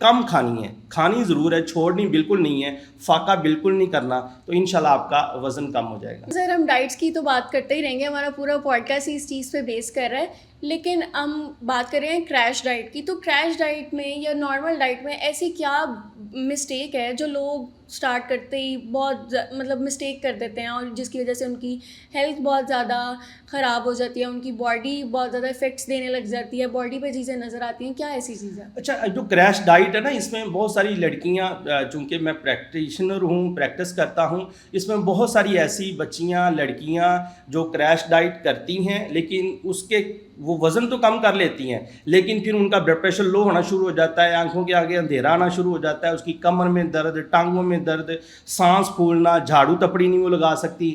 کم کھانی ہے, کھانی ضرور ہے, چھوڑنی بالکل نہیں ہے, فاقہ بالکل نہیں کرنا, تو انشاءاللہ آپ کا وزن کم ہو جائے گا. سر ہم ڈائٹس کی تو بات کرتے ہی رہیں گے, ہمارا پورا پوڈ کاسٹ اس چیز پہ بیس کر رہا ہے, لیکن ہم بات کر رہے ہیں کریش ڈائٹ کی. تو کریش ڈائٹ میں یا نارمل ڈائٹ میں ایسی کیا مسٹیک ہے جو لوگ اسٹارٹ کرتے ہی بہت مطلب مسٹیک کر دیتے ہیں, اور جس کی وجہ سے ان کی ہیلتھ بہت زیادہ خراب ہو جاتی ہے, ان کی باڈی بہت زیادہ افیکٹس دینے لگ جاتی ہے, باڈی پہ چیزیں نظر آتی ہیں, کیا ایسی چیز ہے؟ اچھا, جو کریش ڈائٹ ہے نا, اس میں بہت ساری لڑکیاں, چونکہ میں پریکٹیشنر ہوں, پریکٹس کرتا ہوں, اس میں بہت ساری ایسی بچیاں, لڑکیاں جو کریش ڈائٹ کرتی ہیں, لیکن اس کے وہ وزن تو کم کر لیتی ہیں, لیکن پھر ان کا بلڈ پریشر لو ہونا شروع ہو جاتا ہے, آنکھوں کے آگے اندھیرا آنا شروع ہو جاتا ہے, اس کی کمر میں درد, ٹانگوں میں درد, سانس پھولنا, جھاڑو تپڑی نہیں وہ لگا سکتی,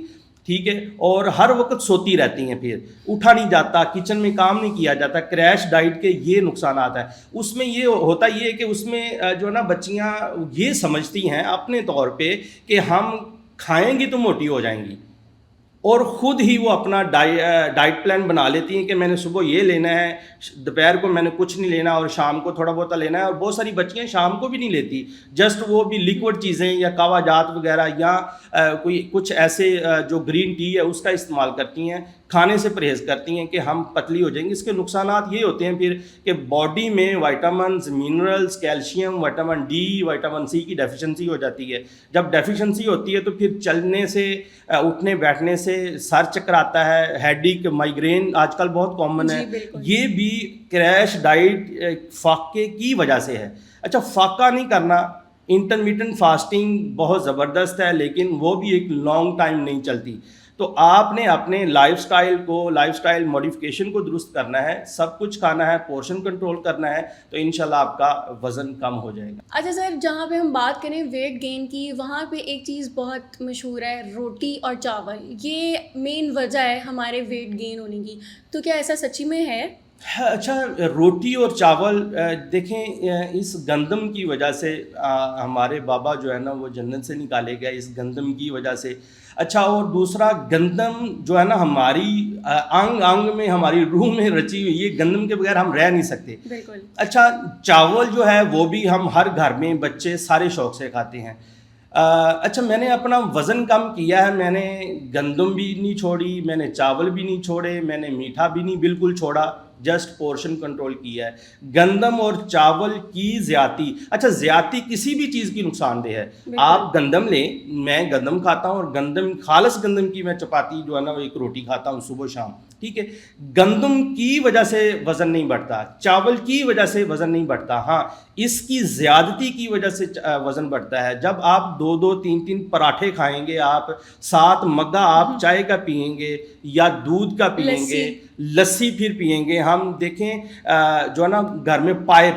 ٹھیک ہے, اور ہر وقت سوتی رہتی ہیں, پھر اٹھا نہیں جاتا, کچن میں کام نہیں کیا جاتا. کریش ڈائٹ کے یہ نقصانات ہیں. اس میں یہ ہوتا یہ ہے کہ اس میں جو ہے نا بچیاں یہ سمجھتی ہیں اپنے طور پہ کہ ہم کھائیں گی تو موٹی ہو جائیں گی, اور خود ہی وہ اپنا ڈائٹ پلان بنا لیتی ہیں کہ میں نے صبح یہ لینا ہے, دوپہر کو میں نے کچھ نہیں لینا, اور شام کو تھوڑا بہت لینا ہے. اور بہت ساری بچیاں شام کو بھی نہیں لیتی, جسٹ وہ بھی لیکوڈ چیزیں یا کہوہ جات وغیرہ یا کوئی کچھ ایسے جو گرین ٹی ہے اس کا استعمال کرتی ہیں, کھانے سے پرہیز کرتی ہیں کہ ہم پتلی ہو جائیں گے. اس کے نقصانات یہ ہوتے ہیں پھر کہ باڈی میں vitamins, minerals, calcium, vitamin D, vitamin C کی ڈیفیشنسی ہو جاتی ہے. جب ڈیفیشنسی ہوتی ہے تو پھر چلنے سے, اٹھنے بیٹھنے سے سر چکر آتا ہے, ہیڈ ایک, مائگرین آج کل بہت کامن ہے. یہ بھی کریش ڈائٹ فاقے کی وجہ سے ہے. اچھا, فاقہ نہیں کرنا, انٹرمیٹنٹ فاسٹنگ بہت زبردست ہے, لیکن وہ بھی ایک لانگ ٹائم نہیں چلتی. تو آپ نے اپنے لائف سٹائل موڈیفیکیشن کو درست کرنا ہے, سب کچھ کھانا ہے, پورشن کنٹرول کرنا ہے, تو انشاءاللہ آپ کا وزن کم ہو جائے گا. اچھا سر, جہاں پہ ہم بات کریں ویٹ گین کی, وہاں پہ ایک چیز بہت مشہور ہے, روٹی اور چاول. یہ مین وجہ ہے ہمارے ویٹ گین ہونے کی, تو کیا ایسا سچی میں ہے؟ اچھا, روٹی اور چاول دیکھیں, اس گندم کی وجہ سے ہمارے بابا جو ہے نا وہ جنت سے نکالے گئے, اس گندم کی وجہ سے. اچھا, اور دوسرا گندم جو ہے نا ہماری انگ میں, ہماری روح میں رچی ہوئی, یہ گندم کے بغیر ہم رہ نہیں سکتے. بالکل. اچھا, چاول جو ہے وہ بھی ہم ہر گھر میں بچے سارے شوق سے کھاتے ہیں. اچھا, میں نے اپنا وزن کم کیا ہے, میں نے گندم بھی نہیں چھوڑی, میں نے چاول بھی نہیں چھوڑے, میں نے میٹھا بھی نہیں بالکل چھوڑا, جسٹ پورشن کنٹرول کیا ہے. گندم اور چاول کی زیادتی, اچھا زیادتی کسی بھی چیز کی نقصان دہ ہے. آپ گندم لیں, میں گندم کھاتا ہوں, اور گندم خالص گندم کی میں چپاتی جو ہے نا وہ ایک روٹی کھاتا ہوں صبح شام, ٹھیک ہے. گندم کی وجہ سے وزن نہیں بڑھتا, چاول کی وجہ سے وزن نہیں بڑھتا. ہاں, اس کی زیادتی کی وجہ سے وزن بڑھتا ہے. جب آپ 2-3 پراٹھے کھائیں گے, آپ 7 مگا آپ چائے کا پئیں گے یا دودھ کا پئیں گے, لسی پھر پئیں گے. ہم دیکھیں جو ہے نا گھر میں پائے,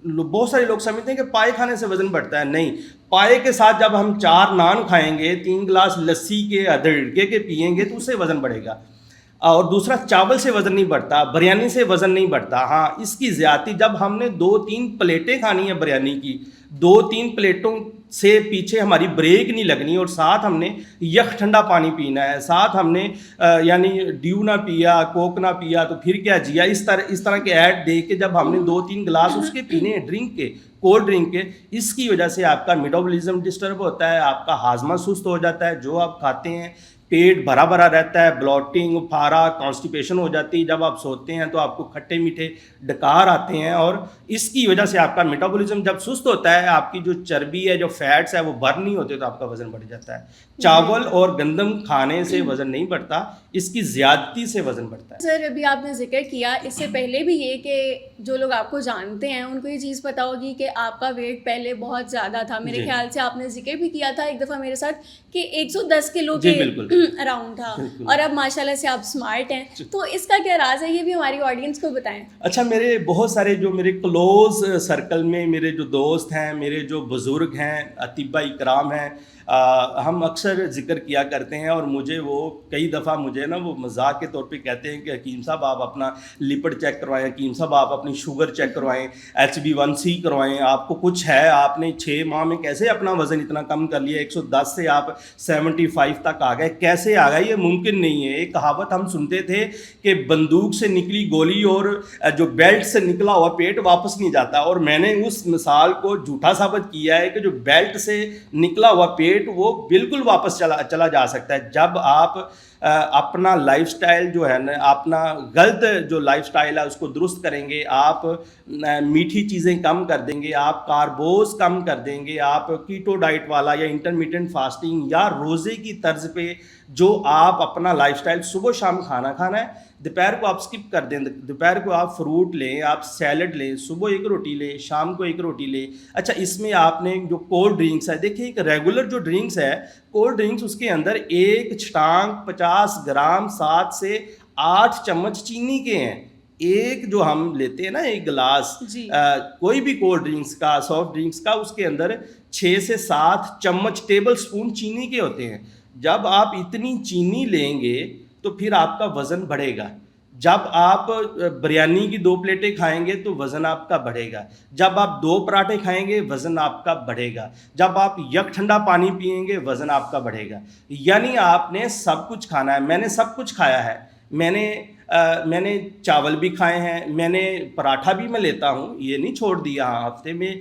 بہت سارے لوگ سمجھتے ہیں کہ پائے کھانے سے وزن بڑھتا ہے. نہیں, پائے کے ساتھ جب ہم 4 نان کھائیں گے, 3 گلاس لسی کے ادرکے کے پئیں گے, تو اس سے وزن بڑھے گا. اور دوسرا, چاول سے وزن نہیں بڑھتا, بریانی سے وزن نہیں بڑھتا. ہاں, اس کی زیادتی, جب ہم نے 2-3 پلیٹیں کھانی ہیں بریانی کی, 2-3 پلیٹوں سے پیچھے ہماری بریک نہیں لگنی, اور ساتھ ہم نے یک ٹھنڈا پانی پینا ہے, ساتھ ہم نے یعنی ڈیو نہ پیا, کوک نہ پیا, تو پھر کیا جیا. اس طرح کے ایڈ دے کے جب ہم نے 2-3 گلاس اس کے پینے ہیں, ڈرنک کے, کولڈ ڈرنک کے, اس کی وجہ سے آپ کا میٹابولزم ڈسٹرب ہوتا ہے, آپ کا ہاضمہ سست ہو جاتا ہے. جو آپ کھاتے ہیں پیٹ بھرا بھرا رہتا ہے, بلوٹنگ, پھارا, کانسٹیپیشن ہو جاتی ہے. جب آپ سوتے ہیں تو آپ کو کھٹے میٹھے ڈکار آتے ہیں, اور اس کی وجہ سے آپ کا میٹابولزم جب سست ہوتا ہے, آپ کی جو چربی ہے, جو فیٹس ہے, وہ برن نہیں ہوتے, تو آپ کا وزن بڑھ جاتا ہے. چاول اور گندم کھانے سے وزن نہیں بڑھتا, اس کی زیادتی سے وزن بڑھتا ہے. سر, ابھی آپ نے ذکر کیا, اس سے پہلے بھی یہ کہ جو لوگ آپ کو جانتے ہیں ان کو یہ چیز پتہ ہوگی کہ آپ کا ویٹ پہلے بہت زیادہ تھا. میرے خیال سے آپ نے ذکر بھی کیا تھا ایک دفعہ میرے ساتھ کہ 110 کلو کے اراؤنڈ تھا, اور اب ماشاءاللہ سے آپ اسمارٹ ہیں. تو اس کا کیا راز ہے, یہ بھی ہماری آڈینس کو بتائیں. اچھا, میرے بہت سارے جو میرے کلوز سرکل میں میرے جو دوست ہیں, میرے جو بزرگ ہیں, اطباء اکرام ہیں, ہم اکثر ذکر کیا کرتے ہیں اور مجھے وہ کئی دفعہ مجھے نا وہ مذاق کے طور پہ کہتے ہیں کہ حکیم صاحب آپ اپنا لپڈ چیک کروائیں، حکیم صاحب آپ اپنی شوگر چیک کروائیں، HB1C کروائیں، آپ کو کچھ ہے، آپ نے 6 ماہ میں کیسے اپنا وزن اتنا کم کر لیا، 110 سے آپ 75 تک آ گئے، کیسے آ گئے؟ یہ ممکن نہیں ہے۔ ایک کہاوت ہم سنتے تھے کہ بندوق سے نکلی گولی اور جو بیلٹ سے نکلا ہوا پیٹ واپس نہیں جاتا، اور میں نے اس مثال کو جھوٹا ثابت کیا ہے کہ جو بیلٹ سے نکلا ہوا پیٹ وہ بالکل واپس چلا جا سکتا ہے جب آپ اپنا لائف سٹائل جو ہے نا، اپنا غلط جو لائف سٹائل ہے اس کو درست کریں گے، آپ میٹھی چیزیں کم کر دیں گے، آپ کاربوز کم کر دیں گے، آپ کیٹو ڈائٹ والا یا انٹرمیڈینٹ فاسٹنگ یا روزے کی طرز پہ جو آپ اپنا لائف سٹائل صبح شام کھانا ہے، دوپہر کو آپ سکپ کر دیں، دوپہر کو آپ فروٹ لیں، آپ سیلڈ لیں، صبح ایک روٹی لیں، شام کو ایک روٹی لیں۔ اچھا، اس میں آپ نے جو کولڈ ڈرنکس ہے، دیکھیں ایک ریگولر جو ڈرنکس ہے کولڈ ڈرنکس، اس کے اندر ایک چھٹانک 50 گرام 7 سے 8 چمچ چینی کے ہیں۔ ایک جو ہم لیتے ہیں نا ایک گلاس کوئی بھی کولڈ ڈرنکس کا، سافٹ ڈرنکس کا، اس کے اندر 6 سے 7 چمچ ٹیبل سپون چینی کے ہوتے ہیں۔ جب آپ اتنی چینی لیں گے تو پھر آپ کا وزن بڑھے گا۔ جب آپ بریانی کی 2 پلیٹیں کھائیں گے تو وزن آپ کا بڑھے گا۔ جب آپ 2 پراٹھے کھائیں گے وزن آپ کا بڑھے گا۔ جب آپ یک ٹھنڈا پانی پئیں گے وزن آپ کا بڑھے گا۔ یعنی آپ نے سب کچھ کھانا ہے۔ میں نے سب کچھ کھایا ہے۔ میں نے چاول بھی کھائے ہیں، میں نے پراٹھا بھی میں لیتا ہوں، یہ نہیں چھوڑ دیا۔ ہاں، ہفتے میں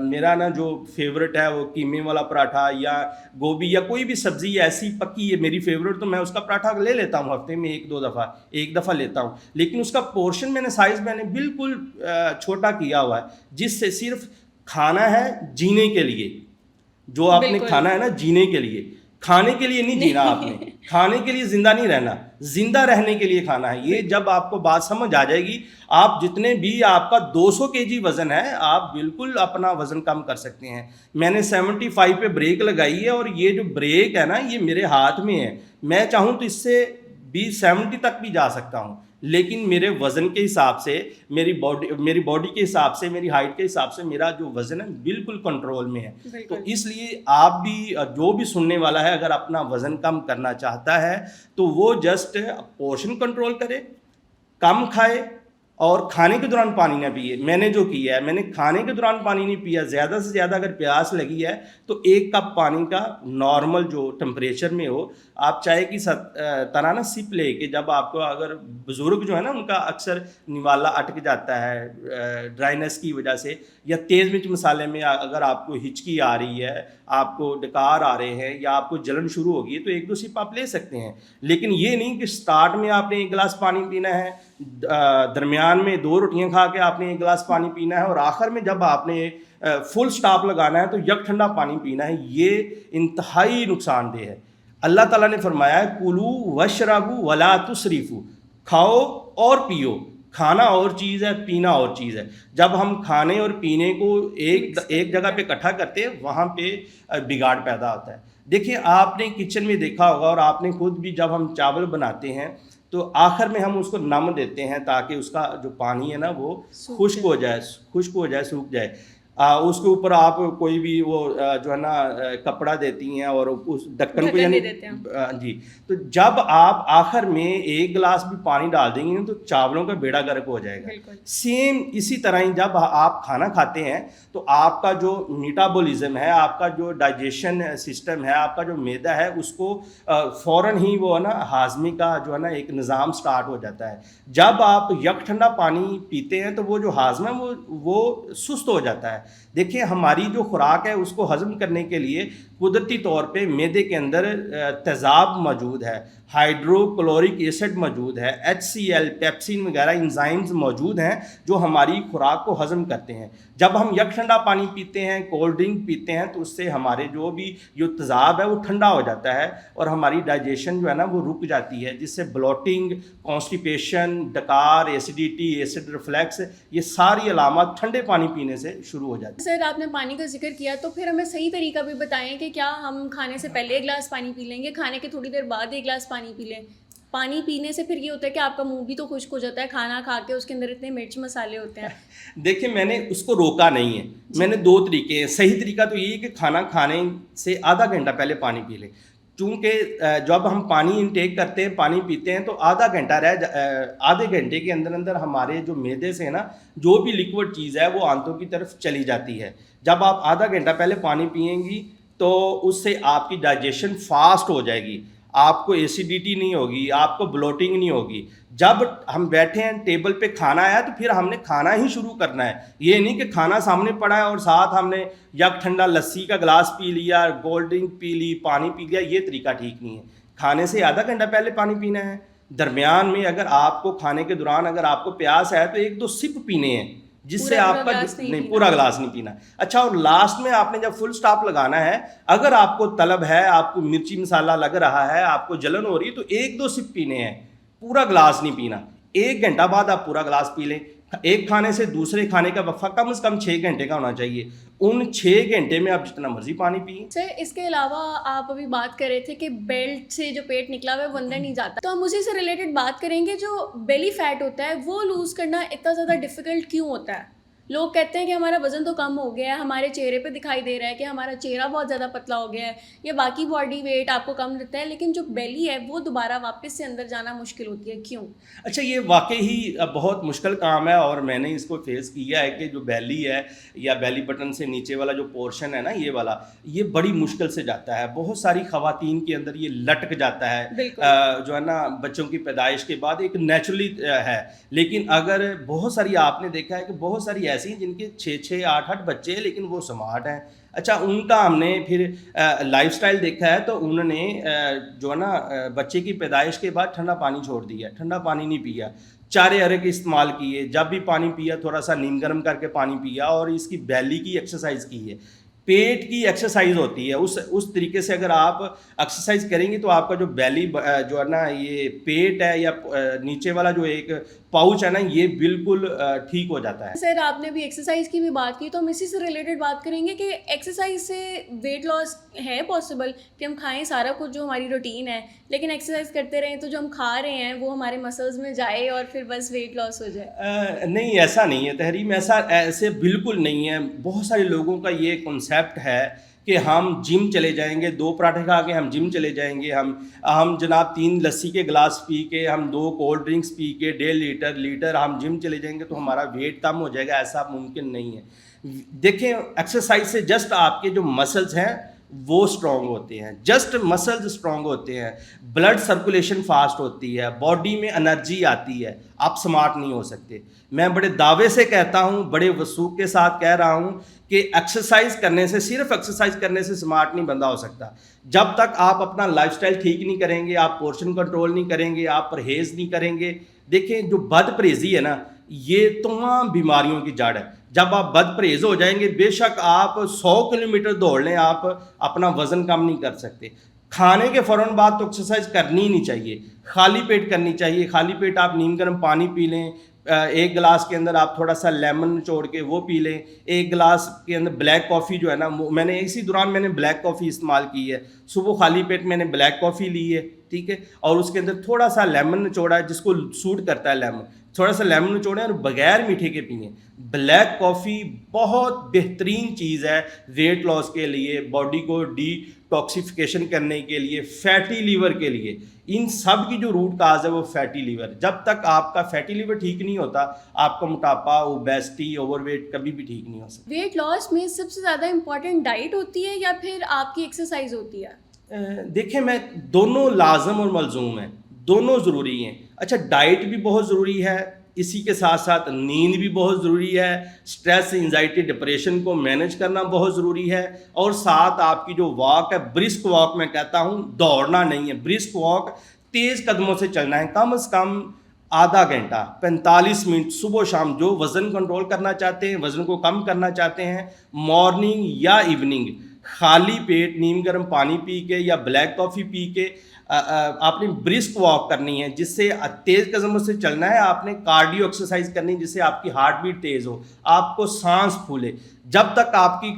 میرا نا جو فیورٹ ہے وہ قیمے والا پراٹھا یا گوبھی یا کوئی بھی سبزی ایسی پکی ہے میری فیورٹ، تو میں اس کا پراٹھا لے لیتا ہوں ہفتے میں ایک دفعہ لیتا ہوں، لیکن اس کا پورشن سائز میں نے بالکل چھوٹا کیا ہوا ہے، جس سے صرف کھانا ہے جینے کے لیے۔ جو آپ نے کھانا ہے نا جینے کے لیے، کھانے کے لیے نہیں جینا۔ آپ نے کھانے کے لیے زندہ نہیں رہنا، زندہ رہنے کے لیے کھانا ہے۔ یہ جب آپ کو بات سمجھ آ جائے گی، آپ جتنے بھی آپ کا 200 kg وزن ہے، آپ بالکل اپنا وزن کم کر سکتے ہیں۔ میں نے 75 پہ بریک لگائی ہے، اور یہ جو بریک ہے نا یہ میرے ہاتھ میں ہے۔ میں چاہوں تو اس سے بھی 70 تک بھی جا سکتا ہوں، لیکن میرے وزن کے حساب سے، میری باڈی کے حساب سے، میری ہائٹ کے حساب سے میرا جو وزن ہے بالکل کنٹرول میں ہے۔ تو اس لیے آپ بھی، جو بھی سننے والا ہے، اگر اپنا وزن کم کرنا چاہتا ہے تو وہ جسٹ پورشن کنٹرول کرے، کم کھائے، اور کھانے کے دوران پانی نہ پیے۔ میں نے جو کیا ہے، میں نے کھانے کے دوران پانی نہیں پیا۔ زیادہ سے زیادہ اگر پیاس لگی ہے تو 1 کپ پانی کا نارمل جو ٹمپریچر میں ہو، آپ چائے کی طرح نا سپ لے کے، جب آپ کو، اگر بزرگ جو ہے نا ان کا اکثر نوالا اٹک جاتا ہے ڈرائنس کی وجہ سے، یا تیز مرچ مسالے میں اگر آپ کو ہچکی آ رہی ہے، آپ کو ڈکار آ رہے ہیں، یا آپ کو جلن شروع ہوگی، تو 1-2 سپ آپ لے سکتے ہیں۔ لیکن یہ نہیں کہ سٹارٹ میں آپ نے 1 گلاس پانی پینا ہے، درمیان میں 2 روٹیاں کھا کے آپ نے 1 گلاس پانی پینا ہے، اور آخر میں جب آپ نے فل سٹاپ لگانا ہے تو یک ٹھنڈا پانی پینا ہے۔ یہ انتہائی نقصان دہ ہے۔ اللہ تعالیٰ نے فرمایا ہے کُلُوا وَاشْرَبُوا وَلَا تُسْرِفُوا، کھاؤ اور پیو۔ کھانا اور چیز ہے، پینا اور چیز ہے۔ جب ہم کھانے اور پینے کو ایک جگہ پہ اکٹھا کرتے ہیں، وہاں پہ بگاڑ پیدا ہوتا ہے۔ دیکھیں، آپ نے کچن میں دیکھا ہوگا، اور آپ نے خود بھی، جب ہم چاول بناتے ہیں تو آخر میں ہم اس کو نم دیتے ہیں تاکہ اس کا جو پانی ہے نا وہ خشک ہو جائے، سوکھ جائے۔ اس کے اوپر آپ کوئی بھی وہ جو ہے نا کپڑا دیتی ہیں، اور اس ڈھکن کو، یعنی جی، تو جب آپ آخر میں 1 گلاس بھی پانی ڈال دیں گے تو چاولوں کا بیڑا گرک ہو جائے گا۔ سیم اسی طرح ہی جب آپ کھانا کھاتے ہیں تو آپ کا جو میٹابولزم ہے، آپ کا جو ڈائجیشن سسٹم ہے، آپ کا جو معدہ ہے، اس کو فوراً ہی وہ ہے نا ہاضمے کا جو ہے نا ایک نظام سٹارٹ ہو جاتا ہے۔ جب آپ یک ٹھنڈا پانی پیتے ہیں تو وہ جو ہاضمہ ہے وہ سست ہو جاتا ہے۔ دیکھیں، ہماری جو خوراک ہے اس کو ہضم کرنے کے لیے قدرتی طور پہ معدے کے اندر تیزاب موجود ہے، ہائیڈرو کلورک ایسڈ موجود ہے، HCl، پیپسین وغیرہ انزائمز موجود ہیں جو ہماری خوراک کو ہضم کرتے ہیں۔ جب ہم یک ٹھنڈا پانی پیتے ہیں، کولڈ ڈرنک پیتے ہیں، تو اس سے ہمارے جو بھی تیزاب ہے وہ ٹھنڈا ہو جاتا ہے، اور ہماری ڈائجیشن جو ہے نا وہ رک جاتی ہے، جس سے بلوٹنگ، کانسٹیپیشن، ڈکار، ایسیڈیٹی، ایسڈ ریفلیکس، یہ ساری علامات ٹھنڈے پانی پینے سے شروع ہو جاتی ہیں۔ سر، آپ نے پانی کا ذکر کیا، تو پھر ہمیں صحیح طریقہ بھی بتائیں کہ کیا ہم کھانے سے پہلے 1 گلاس پانی پی لیں گے، کھانے کے تھوڑی دیر بعد 1 گلاس پانی پی لیں؟ پانی پینے سے پھر یہ ہوتا ہے کہ آپ کا منہ بھی تو خشک ہو جاتا ہے کھانا کھا کے, اس کے اندر اتنے مرچ مسالے ہوتے ہیں. دیکھیں میں نے اس کو روکا نہیں ہے, میں نے 2 طریقے ہیں. صحیح طریقہ تو یہ ہے کہ کھانا کھانے سے آدھا گھنٹہ پہلے پانی پی لیں, چونکہ جب ہم پانی انٹیک کرتے ہیں, پانی پیتے ہیں, تو آدھے گھنٹے کے اندر اندر ہمارے جو معدے سے نا جو بھی لیکوڈ چیز ہے وہ آنتوں کی طرف چلی جاتی ہے. جب آپ آدھا گھنٹہ پہلے پانی پئیں گی تو اس سے آپ کی ڈائجیشن فاسٹ ہو جائے گی, آپ کو ایسیڈیٹی نہیں ہوگی, آپ کو بلوٹنگ نہیں ہوگی. جب ہم بیٹھے ہیں ٹیبل پہ کھانا آیا تو پھر ہم نے کھانا ہی شروع کرنا ہے. یہ نہیں کہ کھانا سامنے پڑا ہے اور ساتھ ہم نے یک ٹھنڈا لسی کا گلاس پی لیا, کولڈ ڈرنک پی لی, پانی پی لیا. یہ طریقہ ٹھیک نہیں ہے. کھانے سے آدھا گھنٹہ پہلے پانی پینا ہے. درمیان میں اگر آپ کو کھانے کے دوران اگر آپ کو پیاس ہے تو 1-2 سپ پینے ہیں, جس سے آپ کا نہیں پورا گلاس نہیں پینا. اچھا, اور لاسٹ میں آپ نے جب فل سٹاپ لگانا ہے, اگر آپ کو طلب ہے, آپ کو مرچی مسالہ لگ رہا ہے, آپ کو جلن ہو رہی ہے, تو 1-2 سپ پینے ہیں, پورا گلاس نہیں پینا. 1 گھنٹہ بعد آپ پورا گلاس پی لیں. ایک کھانے سے دوسرے کھانے کا وقفہ کم از کم 6 گھنٹے کا ہونا چاہیے. ان 6 گھنٹے میں آپ جتنا مرضی پانی پئیں. سر اس کے علاوہ آپ ابھی بات کر رہے تھے کہ بیلٹ سے جو پیٹ نکلا ہوا ہے وہ اندر نہیں جاتا, تو ہم اسی سے ریلیٹڈ بات کریں گے. جو بیلی فیٹ ہوتا ہے وہ لوز کرنا اتنا زیادہ ڈیفیکلٹ کیوں ہوتا ہے؟ لوگ کہتے ہیں کہ ہمارا وزن تو کم ہو گیا ہے, ہمارے چہرے پہ دکھائی دے رہا ہے کہ ہمارا چہرہ بہت زیادہ پتلا ہو گیا ہے, یا باقی باڈی ویٹ آپ کو کم دیتا ہے, لیکن جو بیلی ہے وہ دوبارہ واپس سے اندر جانا مشکل ہوتی ہے, کیوں؟ اچھا, یہ واقعی ہی بہت مشکل کام ہے, اور میں نے اس کو فیس کیا ہے کہ جو بیلی ہے یا بیلی بٹن سے نیچے والا جو پورشن ہے نا, یہ والا, یہ بڑی مشکل سے جاتا ہے. بہت ساری خواتین کے اندر یہ لٹک جاتا ہے, جو ہے نا بچوں کی پیدائش کے بعد ایک نیچرلی ہے. لیکن اگر بہت ساری آپ نے دیکھا ہے کہ بہت ساری ایسی ہیں جن کے 6-6 8-8 بچے ہیں لیکن وہ سمارٹ ہیں. اچھا, ان کا ہم نے پھر لائف سٹائل دیکھا ہے, تو انہوں نے جو ہے نا بچے کی پیدائش کے بعد ٹھنڈا پانی چھوڑ دیا, ٹھنڈا پانی نہیں پیا, چارے ارے کے استعمال کیے, جب بھی پانی پیا تھوڑا سا نیم گرم کر کے پانی پیا, اور اس کی بیلی کی ایکسرسائز کی ہے. پیٹ کی ایکسرسائز ہوتی ہے, اس طریقے سے اگر آپ ایکسرسائز کریں گے تو آپ کا جو بیلی جو ہے نا یہ پیٹ ہے یا نیچے والا جو ایک پاؤچ ہے نا, یہ بالکل ٹھیک ہو جاتا ہے. سر آپ نے بھی ایکسرسائز کی بھی بات کی, تو ہم اسی سے ریلیٹڈ بات کریں گے کہ ایکسرسائز سے ویٹ لاس ہے پاسبل, کہ ہم کھائیں سارا کچھ جو ہماری روٹین ہے, لیکن ایکسرسائز کرتے رہیں تو جو ہم کھا رہے ہیں وہ ہمارے مسلز میں جائے اور پھر بس ویٹ لاس ہو جائے؟ نہیں, ایسا نہیں ہے تحریم, ایسے بالکل نہیں ہے. بہت سارے لوگوں کا یہ کنسیپٹ ہے کہ ہم جم چلے جائیں گے, 2 پراٹھے کھا کے ہم جم چلے جائیں گے, ہم جناب 3 لسی کے گلاس پی کے, ہم 2 کولڈ ڈرنکس پی کے 1.5 لیٹر ہم جم چلے جائیں گے تو ہمارا ویٹ کم ہو جائے گا. ایسا ممکن نہیں ہے. دیکھیں, ایکسرسائز سے جسٹ آپ کے جو مسلز ہیں وہ اسٹرانگ ہوتے ہیں, جسٹ مسلز اسٹرانگ ہوتے ہیں, بلڈ سرکولیشن فاسٹ ہوتی ہے, باڈی میں انرجی آتی ہے. آپ سمارٹ نہیں ہو سکتے. میں بڑے دعوے سے کہتا ہوں, بڑے وثوق کے ساتھ کہہ رہا ہوں کہ ایکسرسائز کرنے سے, صرف ایکسرسائز کرنے سے سمارٹ نہیں بندہ ہو سکتا. جب تک آپ اپنا لائف سٹائل ٹھیک نہیں کریں گے, آپ پورشن کنٹرول نہیں کریں گے, آپ پرہیز نہیں کریں گے. دیکھیں, جو بد پرہیزی ہے نا, یہ تمام بیماریوں کی جڑ ہے. جب آپ بد پرہیز ہو جائیں گے, بے شک آپ 100 کلومیٹر دوڑ لیں, آپ اپنا وزن کم نہیں کر سکتے. کھانے کے فوراً بعد تو ایکسرسائز کرنی ہی نہیں چاہیے, خالی پیٹ کرنی چاہیے. خالی پیٹ آپ نیم گرم پانی پی لیں, 1 گلاس کے اندر آپ تھوڑا سا لیمن نچوڑ کے وہ پی لیں. 1 گلاس کے اندر بلیک کافی جو ہے نا, میں نے اسی دوران میں نے بلیک کافی استعمال کی ہے. صبح خالی پیٹ میں نے بلیک کافی لی ہے, ٹھیک ہے, اور اس کے اندر تھوڑا سا لیمن نچوڑا ہے, جس کو سوٹ کرتا ہے لیمن, تھوڑا سا لیمن نچوڑیں اور بغیر میٹھے کے پئیں. بلیک کافی بہت بہترین چیز ہے ویٹ لاس کے لیے, باڈی کو ڈی ٹاکسیفیکیشن کرنے کے لیے, فیٹی لیور کے لیے. ان سب کی جو روٹ کاز ہے وہ فیٹی لیور. جب تک آپ کا فیٹی لیور ٹھیک نہیں ہوتا, آپ کا موٹاپا, اوبیسٹی, اوور ویٹ کبھی بھی ٹھیک نہیں ہو سکتا. ویٹ لاس میں سب سے زیادہ امپورٹنٹ ڈائٹ ہوتی ہے یا پھر آپ کی ایکسرسائز ہوتی ہے؟ دیکھیں, میں دونوں لازم اور ملزوم ہیں, دونوں ضروری ہیں. اچھا, ڈائٹ بھی بہت ضروری ہے, اسی کے ساتھ ساتھ نیند بھی بہت ضروری ہے, سٹریس, انزائٹی, ڈپریشن کو مینیج کرنا بہت ضروری ہے, اور ساتھ آپ کی جو واک ہے, برسک واک میں کہتا ہوں, دوڑنا نہیں ہے, برسک واک, تیز قدموں سے چلنا ہے, کم از کم آدھا گھنٹہ, 45 منٹ صبح شام. جو وزن کنٹرول کرنا چاہتے ہیں, وزن کو کم کرنا چاہتے ہیں, مارننگ یا ایوننگ خالی پیٹ نیم گرم پانی پی کے یا بلیک کافی پی کے آپ نے برسک واک کرنی ہے, جس سے تیز قدموں سے چلنا ہے. آپ نے کارڈیو ایکسرسائز کرنی ہے, جس سے آپ کی ہارٹ بیٹ تیز ہو, آپ کو سانس پھولے. جب تک آپ کی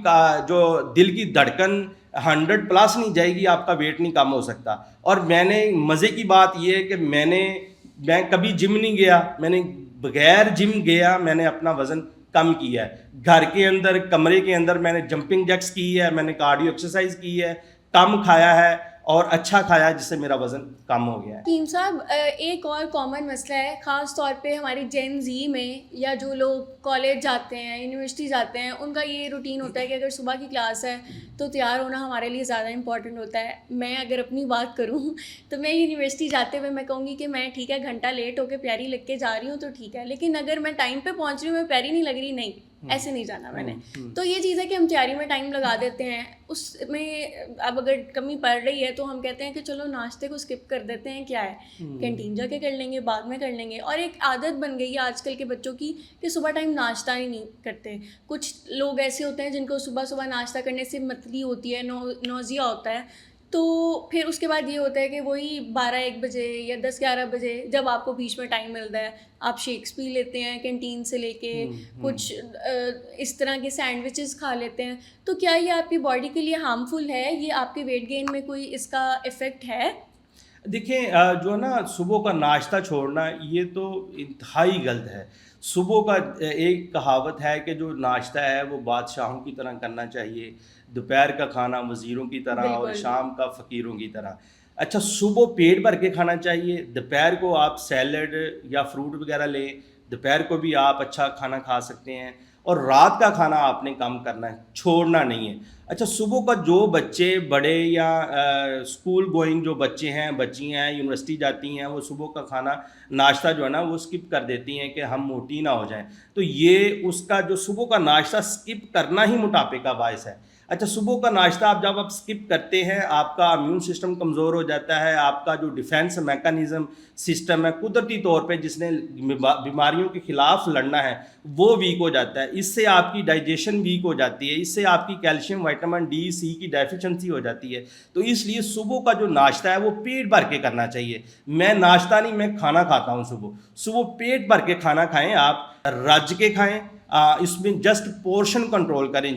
جو دل کی دھڑکن 100 پلس نہیں جائے گی آپ کا ویٹ نہیں کم ہو سکتا. اور میں نے مزے کی بات یہ ہے کہ میں کبھی جم نہیں گیا, میں نے بغیر جم گیا میں نے اپنا وزن کم کیا ہے. گھر کے اندر کمرے کے اندر میں نے جمپنگ جیکس کی ہے, میں نے کارڈیو ایکسرسائز کی ہے, کم کھایا ہے اور اچھا کھایا جس سے میرا وزن کم ہو گیا ہے. حکیم صاحب ایک اور کامن مسئلہ ہے خاص طور پہ ہماری جین زی میں, یا جو لوگ کالج جاتے ہیں یونیورسٹی جاتے ہیں, ان کا یہ روٹین ہوتا ہے کہ اگر صبح کی کلاس ہے تو تیار ہونا ہمارے لیے زیادہ امپورٹنٹ ہوتا ہے. میں اگر اپنی بات کروں تو میں یونیورسٹی جاتے ہوئے میں کہوں گی کہ میں ٹھیک ہے گھنٹہ لیٹ ہو کے پیاری لگ کے جا رہی ہوں تو ٹھیک ہے, لیکن اگر میں ٹائم پہ پہنچ رہی ہوں میں پیاری نہیں لگ رہی, نہیں ایسے نہیں جانا میں نے. تو یہ چیز ہے کہ ہم تیاری میں ٹائم لگا دیتے ہیں, اس میں اب اگر کمی پڑ رہی ہے تو ہم کہتے ہیں کہ چلو ناشتے کو اسکپ کر دیتے ہیں, کیا ہے کینٹین جا کے کر لیں گے, بعد میں کر لیں گے. اور ایک عادت بن گئی ہے آج کل کے بچوں کی کہ صبح ٹائم ناشتہ ہی نہیں کرتے. کچھ لوگ ایسے ہوتے ہیں جن کو صبح صبح ناشتہ کرنے سے متلی ہوتی ہے, نوزیا ہوتا ہے, تو پھر اس کے بعد یہ ہوتا ہے کہ وہی 12-1 بجے یا 10-11 بجے جب آپ کو بیچ میں ٹائم ملتا ہے آپ شیکس پی لیتے ہیں کینٹین سے لے کے, کچھ اس طرح کے سینڈوچز کھا لیتے ہیں. تو کیا یہ آپ کی باڈی کے لیے ہارمفل ہے, یہ آپ کے ویٹ گین میں کوئی اس کا افیکٹ ہے؟ دیکھیں جو ہے نا صبح کا ناشتہ چھوڑنا یہ تو انتہائی غلط ہے. صبح کا ایک کہاوت ہے کہ جو ناشتہ ہے وہ بادشاہوں کی طرح کرنا چاہیے, دوپہر کا کھانا وزیروں کی طرح اور شام کا فقیروں کی طرح. اچھا صبح پیٹ بھر کے کھانا چاہیے, دوپہر کو آپ سیلڈ یا فروٹ وغیرہ لیں, دوپہر کو بھی آپ اچھا کھانا کھا سکتے ہیں, اور رات کا کھانا آپ نے کم کرنا ہے, چھوڑنا نہیں ہے. اچھا صبح کا جو بچے بڑے یا اسکول گوئنگ جو بچے ہیں بچی ہیں یونیورسٹی جاتی ہیں, وہ صبح کا کھانا ناشتہ جو ہے نا وہ اسکپ کر دیتی ہیں کہ ہم موٹی نہ ہو جائیں. تو یہ اس کا جو صبح کا ناشتہ اسکپ کرنا ہی موٹاپے کا باعث ہے. اچھا صبح کا ناشتہ جب آپ اسکپ کرتے ہیں آپ کا امیون سسٹم کمزور ہو جاتا ہے, آپ کا جو ڈیفینس میکانزم سسٹم ہے قدرتی طور پہ جس نے بیماریوں کے خلاف لڑنا ہے وہ ویک ہو جاتا ہے. اس سے آپ کی ڈائجیشن ویک ہو جاتی ہے, اس سے آپ کی کیلشیم وائٹامن ڈی سی کی ڈیفیشنسی ہو جاتی ہے. تو اس لیے صبح کا جو ناشتہ ہے وہ پیٹ بھر کے کرنا چاہیے. میں ناشتہ نہیں, میں کھانا کھاتا ہوں صبح پیٹ بھر کے کھانا کھائیں, آپ رج کے کھائیں, اس میں جسٹ پورشن کنٹرول کریں.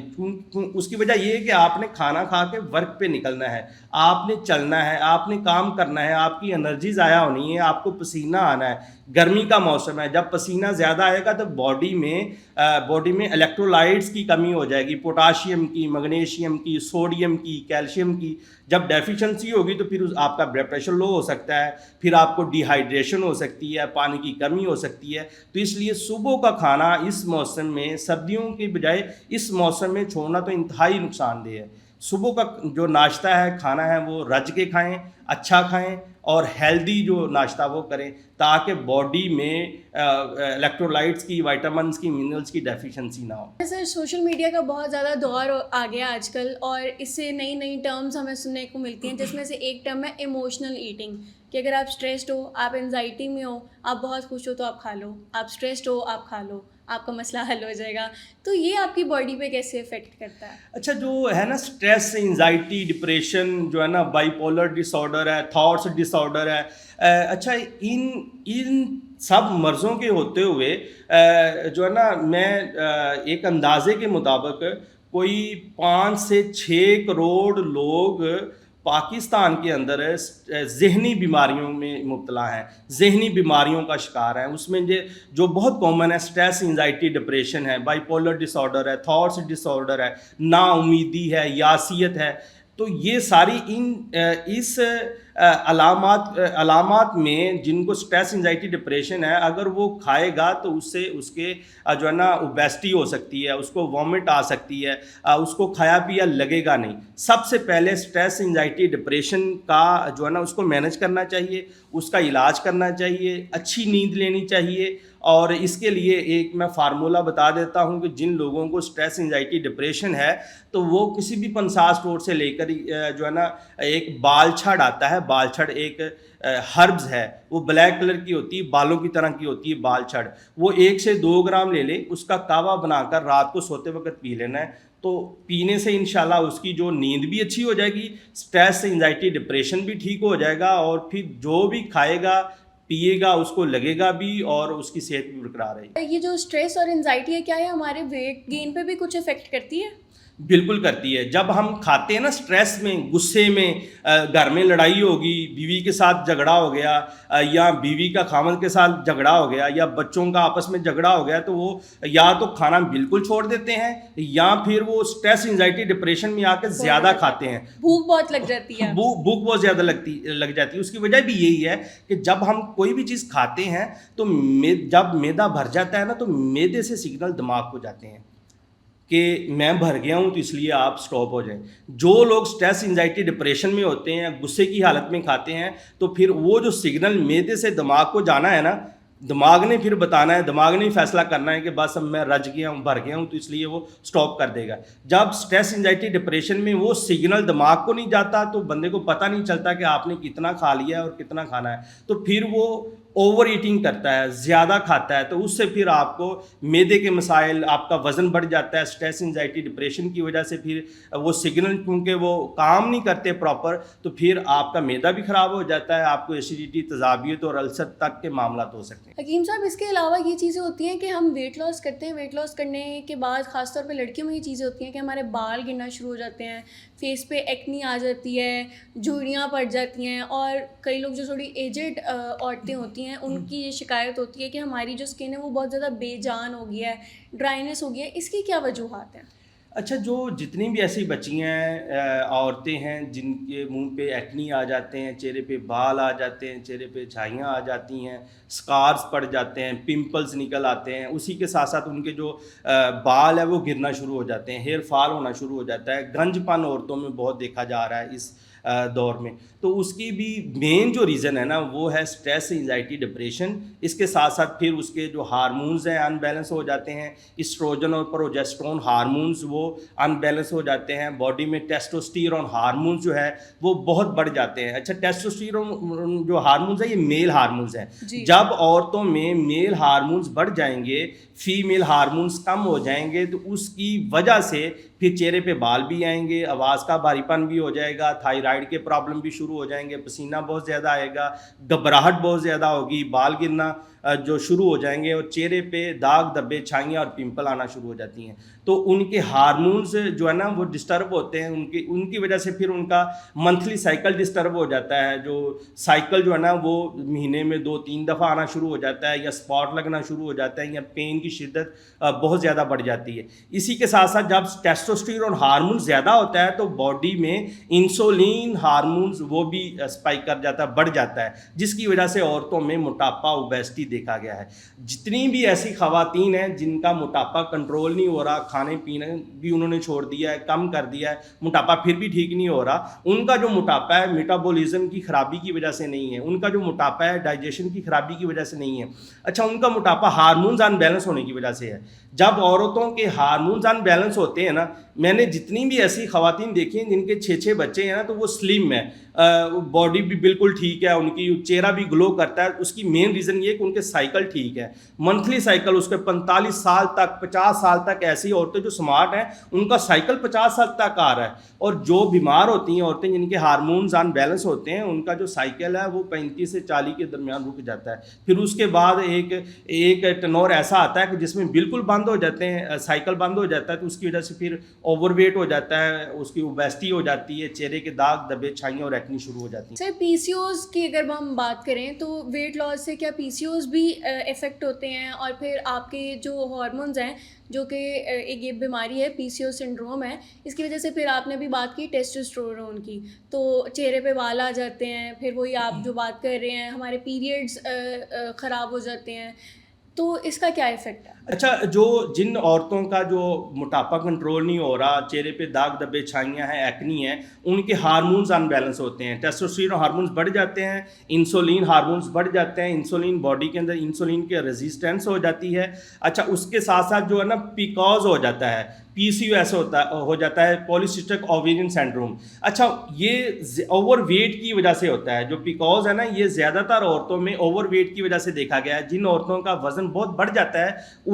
اس کی وجہ یہ ہے کہ آپ نے کھانا کھا کے ورک پہ نکلنا ہے, آپ نے چلنا ہے, آپ نے کام کرنا ہے, آپ کی انرجی ضائع ہونی ہے, آپ کو پسینہ آنا ہے. گرمی کا موسم ہے, جب پسینہ زیادہ آئے گا تو باڈی میں الیکٹرولائٹس کی کمی ہو جائے گی, پوٹاشیم کی, میگنیشیم کی, سوڈیم کی, کیلشیم کی. جب ڈیفیشنسی ہوگی تو پھر آپ کا بلڈ پریشر لو ہو سکتا ہے, پھر آپ کو ڈی ہائیڈریشن ہو سکتی ہے, پانی کی کمی ہو سکتی ہے. تو اس لیے صبح کا کھانا اس موسم میں سردیوں کی بجائے اس موسم میں چھوڑنا تو انتہائی نقصان دہ ہے. صبح کا جو ناشتہ ہے کھانا ہے وہ رج کے کھائیں, اچھا کھائیں اور ہیلدی جو ناشتہ وہ کریں تاکہ باڈی میں الیکٹرولائٹس کی, وائٹامنس کی, منرلس کی ڈیفیشنسی نہ ہو. سر سوشل میڈیا کا بہت زیادہ دور آ گیا آج کل, اور اس سے نئی نئی ٹرمز ہمیں سننے کو ملتی ہیں, جس میں سے ایک ٹرم ہے ایموشنل ایٹنگ, کہ اگر آپ اسٹریسڈ ہو, آپ انزائٹی میں ہو, آپ بہت خوش ہو تو آپ کھا لو, آپ اسٹریسڈ ہو آپ کھا لو, آپ کا مسئلہ حل ہو جائے گا. تو یہ آپ کی باڈی پہ کیسے افیکٹ کرتا ہے؟ اچھا جو ہے نا اسٹریس, انزائٹی, ڈپریشن جو ہے نا, بائی پولر ڈس آرڈر ہے, تھاٹس ڈس آرڈر ہے, اچھا ان سب مرضوں کے ہوتے ہوئے جو ہے نا میں ایک اندازے کے مطابق کوئی 5 سے 6 کروڑ لوگ پاکستان کے اندر ذہنی بیماریوں میں مبتلا ہیں, ذہنی بیماریوں کا شکار ہیں. اس میں جو بہت کامن ہے اسٹریس, انزائٹی, ڈپریشن ہے, بائی پولر ڈس آرڈر ہے, تھاٹس ڈس آرڈر ہے, نا امیدی ہے, یاسیت ہے. تو یہ ساری اس علامات میں جن کو اسٹریس, انزائٹی, ڈپریشن ہے, اگر وہ کھائے گا تو اس سے اس کے جو ہے نا اوبیسٹی ہو سکتی ہے, اس کو وامٹ آ سکتی ہے, اس کو کھایا پیا لگے گا نہیں. سب سے پہلے اسٹریس, انزائٹی, ڈپریشن کا جو ہے نا اس کو مینیج کرنا چاہیے, اس کا علاج کرنا چاہیے, اچھی نیند لینی چاہیے. اور اس کے لیے ایک میں فارمولہ بتا دیتا ہوں کہ جن لوگوں کو اسٹریس, انزائٹی, ڈپریشن ہے تو وہ کسی بھی پنسا اسٹور سے لے کر جو ہے نا ایک بال چھڑ آتا ہے, بال چھڑ ایک ہربز ہے, وہ بلیک کلر کی ہوتی ہے, بالوں کی طرح کی ہوتی ہے بال چھڑ, وہ 1 سے 2 گرام لے لیں, اس کا کعوہ بنا کر رات کو سوتے وقت پی لینا ہے. تو پینے سے انشاءاللہ اس کی جو نیند بھی اچھی ہو جائے گی, اسٹریس, انزائٹی, ڈپریشن بھی ٹھیک ہو جائے گا, اور پھر جو بھی کھائے گا پیے گا اس کو لگے گا بھی اور اس کی صحت بھی برقرار رہے گی. یہ جو اسٹریس اور انزائٹی ہے کیا یہ ہمارے ویٹ گین پہ بھی کچھ افیکٹ کرتی ہے؟ بالکل کرتی ہے. جب ہم کھاتے ہیں نا اسٹریس میں, غصے میں, گھر میں لڑائی ہوگی, بیوی کے ساتھ جھگڑا ہو گیا, یا بیوی کا خاوند کے ساتھ جھگڑا ہو گیا, یا بچوں کا آپس میں جھگڑا ہو گیا, تو وہ یا تو کھانا بالکل چھوڑ دیتے ہیں, یا پھر وہ اسٹریس, انزائٹی, ڈپریشن میں آ کے زیادہ کھاتے ہیں. بھوک بہت لگ جاتی ہے, بھوک بہت زیادہ لگ جاتی ہے. اس کی وجہ بھی یہی ہے کہ جب ہم کوئی بھی چیز کھاتے ہیں تو جب میدا بھر جاتا ہے نا, تو میدے سے سگنل دماغ کو جاتے ہیں کہ میں بھر گیا ہوں, تو اس لیے آپ سٹاپ ہو جائیں. جو لوگ سٹریس, انزائٹی, ڈپریشن میں ہوتے ہیں, غصے کی حالت میں کھاتے ہیں, تو پھر وہ جو سگنل میدے سے دماغ کو جانا ہے نا, دماغ نے پھر بتانا ہے, دماغ نے فیصلہ کرنا ہے کہ بس اب میں رج گیا ہوں, بھر گیا ہوں, تو اس لیے وہ سٹاپ کر دے گا. جب سٹریس, انزائٹی, ڈپریشن میں وہ سگنل دماغ کو نہیں جاتا, تو بندے کو پتہ نہیں چلتا کہ آپ نے کتنا کھا لیا ہے اور کتنا کھانا ہے, تو پھر وہ اوور ایٹنگ کرتا ہے, زیادہ کھاتا ہے, تو اس سے پھر آپ کو میدے کے مسائل, آپ کا وزن بڑھ جاتا ہے. سٹریس, انزائٹی, ڈپریشن کی وجہ سے پھر وہ سگنل کیونکہ وہ کام نہیں کرتے پراپر, تو پھر آپ کا میدا بھی خراب ہو جاتا ہے, آپ کو ایسیڈیٹی, تذابیت اور السر تک کے معاملات ہو سکتے ہیں. حکیم صاحب, اس کے علاوہ یہ چیزیں ہوتی ہیں کہ ہم ویٹ لاس کرتے ہیں, ویٹ لاس کرنے کے بعد خاص طور پہ لڑکیوں میں یہ چیزیں ہوتی ہیں کہ ہمارے بال گرنا شروع ہو جاتے ہیں, فیس پہ ایکنی آ جاتی ہے, جھریاں پڑ جاتی ہیں, اور کئی لوگ جو تھوڑی ایجڈ عورتیں ہوتی ہیں ان کی یہ شکایت ہوتی ہے کہ ہماری جو اسکن ہے وہ بہت زیادہ بے جان ہو گیا ہے, ڈرائینس ہو گیا ہے. اس کی کیا وجوہات ہیں؟ اچھا, جو جتنی بھی ایسی بچیاں ہیں, عورتیں ہیں جن کے منہ پہ ایکنی آ جاتے ہیں, چہرے پہ بال آ جاتے ہیں, چہرے پہ چھائیاں آ جاتی ہیں, اسکارز پڑ جاتے ہیں, پمپلز نکل آتے ہیں, اسی کے ساتھ ساتھ ان کے جو بال ہے وہ گرنا شروع ہو جاتے ہیں, ہیئر فال ہونا شروع ہو جاتا ہے. گنج پن عورتوں میں بہت دیکھا جا رہا ہے اس دور میں. تو اس کی بھی مین جو ریزن ہے نا وہ ہے سٹریس, انزائٹی, ڈپریشن. اس کے ساتھ ساتھ پھر اس کے جو ہارمونز ہیں ان بیلنس ہو جاتے ہیں, اسٹروجن اور پروجیسٹرون ہارمونز وہ ان بیلنس ہو جاتے ہیں. باڈی میں ٹیسٹوسٹیرون ہارمونز جو ہے وہ بہت بڑھ جاتے ہیں. اچھا, ٹیسٹوسٹیرون جو ہارمونز ہیں یہ میل ہارمونز ہیں. جب عورتوں میں میل ہارمونز بڑھ جائیں گے, فیمیل ہارمونز کم ہو جائیں گے, تو اس کی وجہ سے پھر چہرے پہ بال بھی آئیں گے, آواز کا بھاری پن بھی ہو جائے گا, تھائرائڈ کے پرابلم بھی شروع ہو جائیں گے, پسینہ بہت زیادہ آئے گا, گھبراہٹ بہت زیادہ ہوگی, بال گرنا جو شروع ہو جائیں گے, اور چہرے پہ داغ, دھبے, چھائیاں اور پمپل آنا شروع ہو جاتی ہیں. تو ان کے ہارمونز جو ہے نا وہ ڈسٹرب ہوتے ہیں, ان کی وجہ سے پھر ان کا منتھلی سائیکل ڈسٹرب ہو جاتا ہے. جو سائیکل جو ہے نا وہ مہینے میں 2-3 دفعہ آنا شروع ہو جاتا ہے, یا اسپاٹ لگنا شروع ہو جاتا ہے, یا پین کی شدت بہت زیادہ بڑھ جاتی ہے. اسی کے ساتھ ساتھ جب ٹیسٹوسٹیرون ہارمون زیادہ ہوتا ہے تو باڈی میں انسولین ہارمونز وہ بھی اسپائک کر جاتا ہے, بڑھ جاتا ہے, جس کی وجہ سے عورتوں میں موٹاپا, اوبیسٹی دیکھا گیا ہے. جتنی بھی ایسی خواتین ہیں جن کا موٹاپا کنٹرول نہیں ہو رہا, کھانے پینے بھی انہوں نے چھوڑ دیا ہے, کم کر دیا ہے, موٹاپا پھر بھی ٹھیک نہیں ہو رہا, ان کا جو موٹاپا ہے میٹابولزم کی خرابی کی وجہ سے نہیں ہے, ان کا جو موٹاپا ہے ڈائجیشن کی خرابی کی وجہ سے نہیں ہے. اچھا, ان کا موٹاپا ہارمونز ان بیلنس ہونے کی وجہ سے ہے. جب عورتوں کے ہارمونز ان بیلنس ہوتے ہیں نا, میں نے جتنی بھی ایسی خواتین دیکھی ہیں جن کے 6 بچے ہیں نا, تو وہ سلیم ہے, باڈی بھی بالکل ٹھیک ہے, ان کی چہرہ بھی گلو کرتا ہے. اس کی مین ریزن یہ ہے کہ ان کے سائیکل ٹھیک ہے, منتھلی سائیکل اس کے 45 سال تک, 50 سال تک. ایسی عورتیں جو سمارٹ ہیں ان کا سائیکل 50 سال تک آ رہا ہے. اور جو بیمار ہوتی ہیں عورتیں جن کے ہارمونز ان بیلنس ہوتے ہیں, ان کا جو سائیکل ہے وہ 35 سے 40 کے درمیان رک جاتا ہے. پھر اس کے بعد ایک ٹنور ایسا آتا ہے کہ جس میں بالکل بند ہو جاتے ہیں, سائیکل بند ہو جاتا ہے, تو اس کی وجہ سے پھر اوور ویٹ ہو جاتا ہے, اس کی اوبیسٹی ہو جاتی ہے, چہرے کے داغ, دھبے, چھائیاں اور ایکنی شروع ہو جاتی ہیں. سر, پی سی اوز کی اگر ہم بات کریں تو ویٹ لاس سے کیا پی سی اوز بھی افیکٹ ہوتے ہیں؟ اور پھر آپ کے جو ہارمونز ہیں, جو کہ ایک یہ بیماری ہے پی سی او سنڈروم ہے, اس کی وجہ سے پھر آپ نے بھی بات کی ٹیسٹوسٹیرون کی, تو چہرے پہ بال آ جاتے ہیں, پھر وہی آپ جو بات کر رہے ہیں ہمارے پیریڈز خراب ہو جاتے ہیں, تو اس کا کیا ایفیکٹ ہے؟ اچھا, جن عورتوں کا جو موٹاپا کنٹرول نہیں ہو رہا, چہرے پہ داغ, دھبے, چھائیاں ہیں, ایکنی ہیں, ان کے ہارمونز ان بیلنس ہوتے ہیں. ٹیسٹوسٹیرون ہارمونز بڑھ جاتے ہیں, انسولین ہارمونز بڑھ جاتے ہیں, انسولین باڈی کے اندر انسولین کے ریزسٹنس ہو جاتی ہے. اچھا, اس کے ساتھ ساتھ جو ہے نا پیکوز ہو جاتا ہے, پی سی او ایسا ہو جاتا ہے, پولیسسٹک اوویرین سنڈروم. اچھا, یہ اوور ویٹ کی وجہ سے ہوتا ہے. جو پیکوز ہے نا, یہ زیادہ تر عورتوں میں اوور ویٹ کی وجہ سے دیکھا گیا ہے. جن عورتوں کا وزن بہت بڑھ جاتا ہے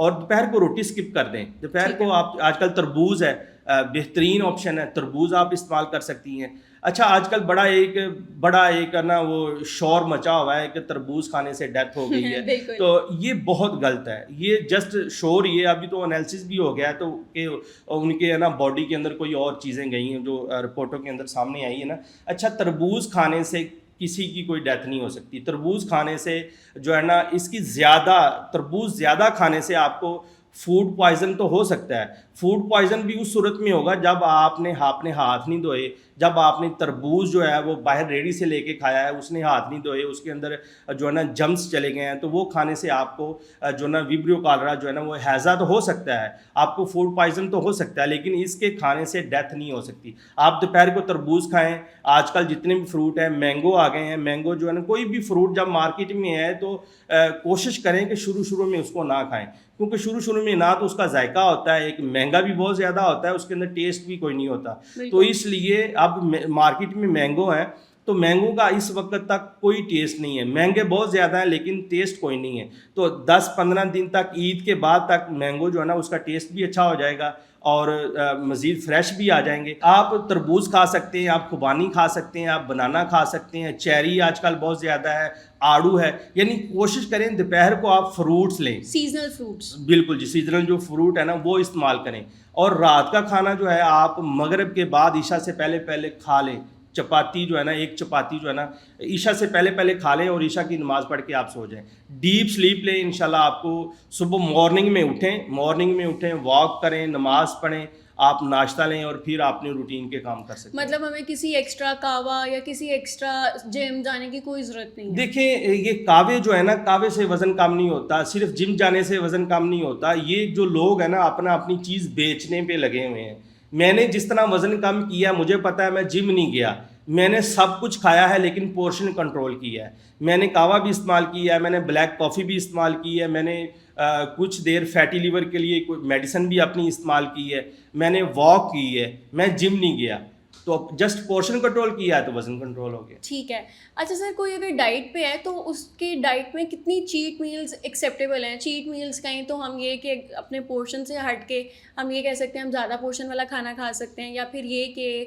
اور دوپہر کو روٹی اسکپ کر دیں. دوپہر کو آپ آج کل تربوز ہے, بہترین آپشن ہے, تربوز آپ استعمال کر سکتی ہیں. اچھا آج کل بڑا ایک نا وہ شور مچا ہوا ہے کہ تربوز کھانے سے ڈیتھ ہو گئی ہے, تو یہ بہت غلط ہے. یہ جسٹ شور, یہ ابھی تو انالیسس بھی ہو گیا ہے تو کہ ان کے نا باڈی کے اندر کوئی اور چیزیں گئی ہیں جو رپورٹوں کے اندر سامنے آئی ہے نا. اچھا تربوز کھانے سے کسی کی کوئی ڈیتھ نہیں ہو سکتی. تربوز کھانے سے جو ہے نا اس کی تربوز زیادہ کھانے سے آپ کو فوڈ پوائزن تو ہو سکتا ہے. فوڈ پوائزن بھی اس صورت میں ہوگا جب آپ نے اپنے ہاتھ نہیں دھوئے, جب آپ نے تربوز جو ہے وہ باہر ریڑھی سے لے کے کھایا ہے, اس نے ہاتھ نہیں دھوئے, اس کے اندر جو ہے نا جمس چلے گئے ہیں, تو وہ کھانے سے آپ کو جو ہے نا ویبریو کالرا جو ہے نا وہ ہیضہ تو ہو سکتا ہے, آپ کو فوڈ پوائزن تو ہو سکتا ہے, لیکن اس کے کھانے سے ڈیتھ نہیں ہو سکتی. آپ دوپہر کو تربوز کھائیں. آج کل جتنے بھی فروٹ ہیں, مینگو آ گئے ہیں, مینگو جو ہے نا کوئی بھی فروٹ جب مارکیٹ میں ہے تو کوشش کریں کہ شروع میں اس کو نہ کھائیں, کیونکہ شروع میں نہ تو اس کا ذائقہ ہوتا ہے, ایک مہنگا بھی بہت زیادہ ہوتا ہے, اس کے اندر ٹیسٹ بھی کوئی نہیں ہوتا. تو اس لیے اب مارکیٹ میں مینگو ہیں تو مینگو کا اس وقت تک کوئی ٹیسٹ نہیں ہے. مہنگے بہت زیادہ ہیں لیکن ٹیسٹ کوئی نہیں ہے. تو 10-15 دن تک, عید کے بعد تک مینگو جو ہے نا اس کا ٹیسٹ بھی اچھا ہو جائے گا اور مزید فریش بھی آ جائیں گے. آپ تربوز کھا سکتے ہیں, آپ خوبانی کھا سکتے ہیں, آپ بنانا کھا سکتے ہیں, چیری آج کل بہت زیادہ ہے, آڑو ہے. یعنی کوشش کریں دوپہر کو آپ فروٹس لیں, سیزنل فروٹس. بالکل جی, سیزنل جو فروٹ ہے نا وہ استعمال کریں. اور رات کا کھانا جو ہے آپ مغرب کے بعد عشاء سے پہلے کھا لیں. چپاتی جو ہے نا, ایک چپاتی جو ہے نا عشاء سے پہلے کھا لیں اور عشاء کی نماز پڑھ کے آپ سو جائیں. ڈیپ سلیپ لیں انشاءاللہ. آپ کو صبح مارننگ میں اٹھیں, واک کریں, نماز پڑھیں, آپ ناشتہ لیں اور پھر آپ اپنے روٹین کے کام کر سکتے ہیں. مطلب ہمیں کسی ایکسٹرا کعوہ یا کسی ایکسٹرا جم جانے کی کوئی ضرورت نہیں ہے. دیکھیں یہ کعوے جو ہے نا, کعوے سے وزن کم نہیں ہوتا, صرف جم جانے سے وزن کم نہیں ہوتا. یہ جو لوگ ہیں نا اپنی چیز بیچنے پہ لگے ہوئے ہیں. میں نے جس طرح وزن کم کیا, مجھے پتا ہے میں جم نہیں گیا, میں نے سب کچھ کھایا ہے لیکن پورشن کنٹرول کیا ہے. میں نے کعوہ بھی استعمال کیا ہے, میں نے بلیک کافی بھی استعمال کی ہے, میں نے کچھ دیر فیٹی لیور کے لیے کوئی میڈیسن بھی اپنی استعمال کی ہے, میں نے واک کی ہے, میں جم نہیں گیا. تو جسٹ پورشن کنٹرول کیا ہے تو وزن کنٹرول ہو گیا. ٹھیک ہے. اچھا سر, کوئی اگر ڈائٹ پہ ہے تو اس کے ڈائٹ میں کتنی چیٹ میلز ایکسیپٹیبل ہیں؟ چیٹ میلز کہیں تو ہم یہ کہ اپنے پورشن سے ہٹ کے ہم یہ کہہ سکتے ہیں ہم زیادہ پورشن والا کھانا کھا سکتے ہیں, یا پھر یہ کہ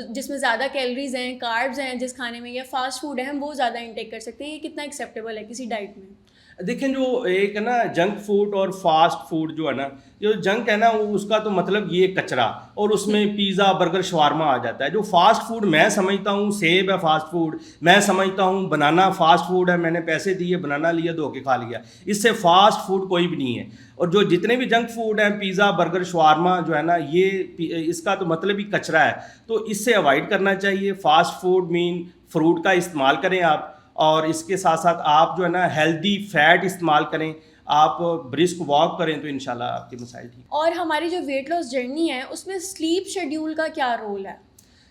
جس میں زیادہ کیلریز ہیں, کاربز ہیں جس کھانے میں, یا فاسٹ فوڈ ہے ہم وہ زیادہ انٹیک کر سکتے ہیں. یہ کتنا ایکسیپٹیبل ہے کسی ڈائٹ میں؟ دیکھیں جو ایک ہے نا جنک فوڈ اور فاسٹ فوڈ جو ہے نا, جو جنک ہے نا اس کا تو مطلب یہ کچرا, اور اس میں پیزا برگر شوارما آ جاتا ہے. جو فاسٹ فوڈ میں سمجھتا ہوں سیب ہے فاسٹ فوڈ, میں سمجھتا ہوں بنانا فاسٹ فوڈ ہے, میں نے پیسے دیے بنانا لیا دھو کے کھا لیا, اس سے فاسٹ فوڈ کوئی بھی نہیں ہے. اور جو جتنے بھی جنک فوڈ ہیں پیزا برگر شوارما جو ہے نا, یہ اس کا تو مطلب ہی کچرا ہے. تو اس سے اوائڈ کرنا چاہیے. فاسٹ فوڈ مین فروٹ کا استعمال کریں آپ, اور اس کے ساتھ ساتھ آپ جو ہے نا ہیلدی فیٹ استعمال کریں, آپ برسک واک کریں تو انشاءاللہ آپ کے مسائل ٹھیک. اور ہماری جو ویٹ لاس جرنی ہے اس میں سلیپ شیڈیول کا کیا رول ہے؟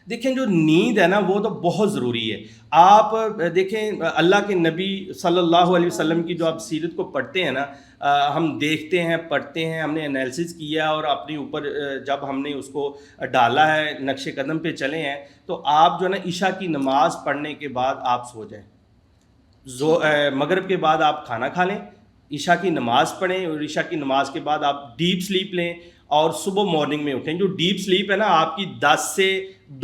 دیکھیں جو نیند ہے نا وہ تو بہت ضروری ہے. آپ دیکھیں اللہ کے نبی صلی اللہ علیہ وسلم کی جو آپ سیرت کو پڑھتے ہیں نا, ہم دیکھتے ہیں پڑھتے ہیں, ہم نے انالیسس کیا اور اپنے اوپر جب ہم نے اس کو ڈالا ہے نقش قدم پہ چلے ہیں, تو آپ جو ہے نا عشاء کی نماز پڑھنے کے بعد آپ سو جائیں. مغرب کے بعد آپ کھانا کھا لیں, عشاء کی نماز پڑھیں, اور عشاء کی نماز کے بعد آپ ڈیپ سلیپ لیں اور صبح مارننگ میں اٹھیں. جو ڈیپ سلیپ ہے نا آپ کی 10 سے